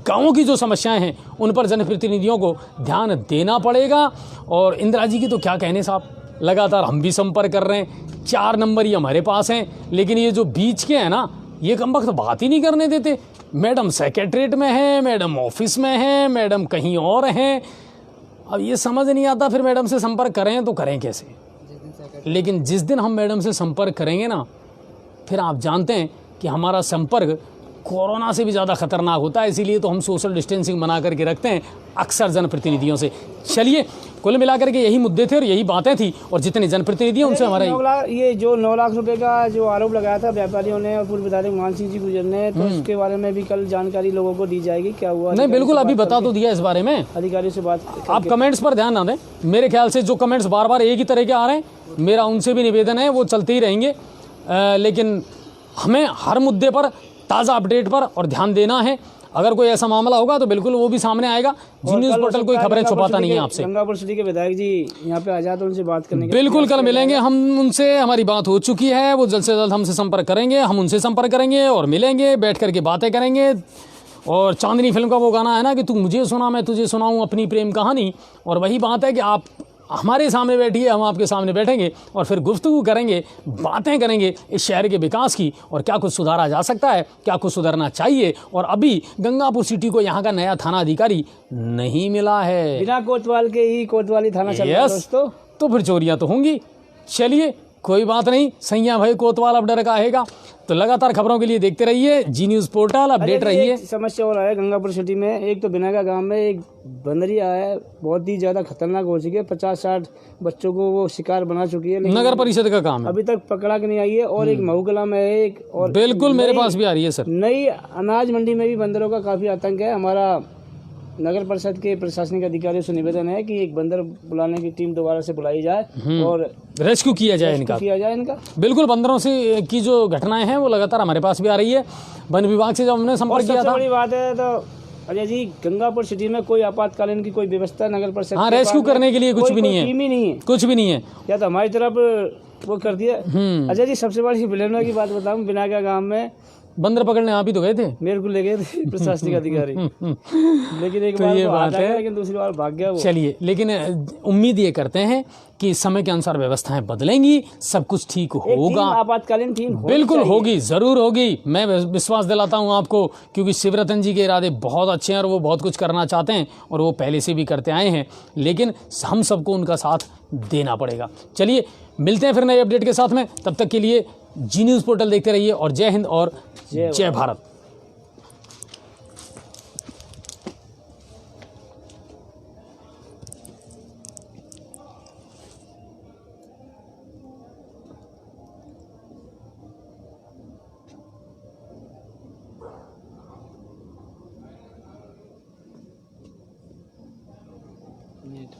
गाँवों की जो समस्याएं हैं उन पर जनप्रतिनिधियों को ध्यान देना पड़ेगा। और इंदिरा जी की तो क्या कहने साहब, लगातार हम भी संपर्क कर रहे हैं, 4 नंबर ही हमारे पास हैं, लेकिन ये जो बीच के हैं ना, ये कमबख्त बात ही नहीं करने देते। मैडम सेक्रेटरीट में हैं, मैडम ऑफिस में हैं, मैडम कहीं और हैं। अब ये समझ नहीं आता फिर मैडम से संपर्क करें तो करें कैसे। लेकिन जिस दिन हम मैडम से संपर्क करेंगे ना, फिर आप जानते हैं कि हमारा संपर्क कोरोना से भी ज़्यादा खतरनाक होता है, इसीलिए तो हम सोशल डिस्टेंसिंग बना करके रखते हैं अक्सर जनप्रतिनिधियों से। चलिए, कुल मिलाकर के यही मुद्दे थे और यही बातें थी, और जितने जनप्रतिनिधि हैं उनसे हमारा 9 लाख, ये जो 9 लाख रुपए का जो आरोप लगाया था व्यापारियों ने और पूर्व विधायक मान सिंह जी गुजर ने, तो इसके बारे में भी कल जानकारी लोगों को दी जाएगी क्या हुआ। नहीं, बिल्कुल, अभी बता तो दिया इस बारे में। अधिकारियों से बात आप कमेंट्स पर ध्यान ना दें, मेरे ख्याल से जो कमेंट्स बार बार एक ही तरह के आ रहे हैं, मेरा उनसे भी निवेदन है वो चलते ही रहेंगे, लेकिन हमें हर मुद्दे पर, ताज़ा अपडेट पर और ध्यान देना है। अगर कोई ऐसा मामला होगा तो बिल्कुल वो भी सामने आएगा। जी न्यूज़ पोर्टल कोई खबरें छुपाता नहीं है आपसे। गंगापुर सिटी के विधायक जी यहाँ पे आ जाए तो उनसे बात करने बिल्कुल कल मिलेंगे हम उनसे, हमारी बात हो चुकी है, वो जल्द से जल्द हमसे संपर्क करेंगे, हम उनसे संपर्क करेंगे और मिलेंगे, बैठ करके बातें करेंगे। और चांदनी फिल्म का वो गाना है ना कि तू मुझे सुना मैं तुझे सुनाऊं अपनी प्रेम कहानी, और वही बात है कि आप हमारे सामने बैठिए, हम आपके सामने बैठेंगे और फिर गुफ्तगू करेंगे, बातें करेंगे इस शहर के विकास की, और क्या कुछ सुधारा जा सकता है, क्या कुछ सुधरना चाहिए। और अभी गंगापुर सिटी को यहाँ का नया थाना अधिकारी नहीं मिला है, बिना कोतवाल के ही कोतवाली थाना चल रहा है दोस्तों, तो फिर चोरियां तो होंगी। चलिए, कोई बात नहीं, सैया भाई कोतवाल अब डर काहेगा। तो लगातार खबरों के लिए देखते रहिए जी न्यूज़ पोर्टल, अपडेट रहिए। समस्या और है गंगापुर सिटी में, एक तो बिना का गांव में एक बंदरिया है, बहुत ही ज्यादा खतरनाक हो चुकी है, 50-60 बच्चों को वो शिकार बना चुकी है, लेकिन नगर परिषद का काम है, अभी तक पकड़ा के नहीं आई है। और एक महूकला में है एक, और बिल्कुल मेरे पास भी आ रही है सर। नई अनाज मंडी में भी बंदरों का काफी आतंक है। हमारा नगर परिषद के प्रशासनिक अधिकारियों से निवेदन है कि एक बंदर बुलाने की टीम दोबारा से बुलाई जाए और रेस्क्यू किया जाए इनका। बिल्कुल, बंदरों से की जो घटनाएं हैं वो लगातार हमारे पास भी आ रही है। वन विभाग से जब हमने संपर्क किया था, बड़ी बात है तो अजय जी, गंगापुर सिटी में कोई आपातकालीन की कोई व्यवस्था नगर परिषद, हाँ, रेस्क्यू करने के लिए कुछ भी नहीं है, टीम ही नहीं है, कुछ भी नहीं है, या तो हमारी तरफ वो कर दिया। अजय जी, सबसे बड़ी विलेनो की बात बताऊं, बिना का गांव में बंदर पकड़ने आप ही तो गए थे, मेरे को ले गए थे प्रशासनिक अधिकारी, लेकिन एक बार ये बात है, लेकिन दूसरी बार भाग गया वो। चलिए, लेकिन उम्मीद ये करते हैं कि समय के अनुसार व्यवस्थाएं बदलेंगी, सब कुछ ठीक होगा। आपातकालीन टीम बिल्कुल होगी, जरूर होगी, मैं विश्वास दिलाता हूं आपको, क्योंकि शिवरतन जी के इरादे बहुत अच्छे हैं और वो बहुत कुछ करना चाहते हैं और वो पहले से भी करते आए हैं, लेकिन हम सबको उनका साथ देना पड़ेगा। चलिए, मिलते हैं फिर नए अपडेट के साथ में, तब तक के लिए जी न्यूज़ पोर्टल देखते रहिए और जय हिंद और जय भारत। नेट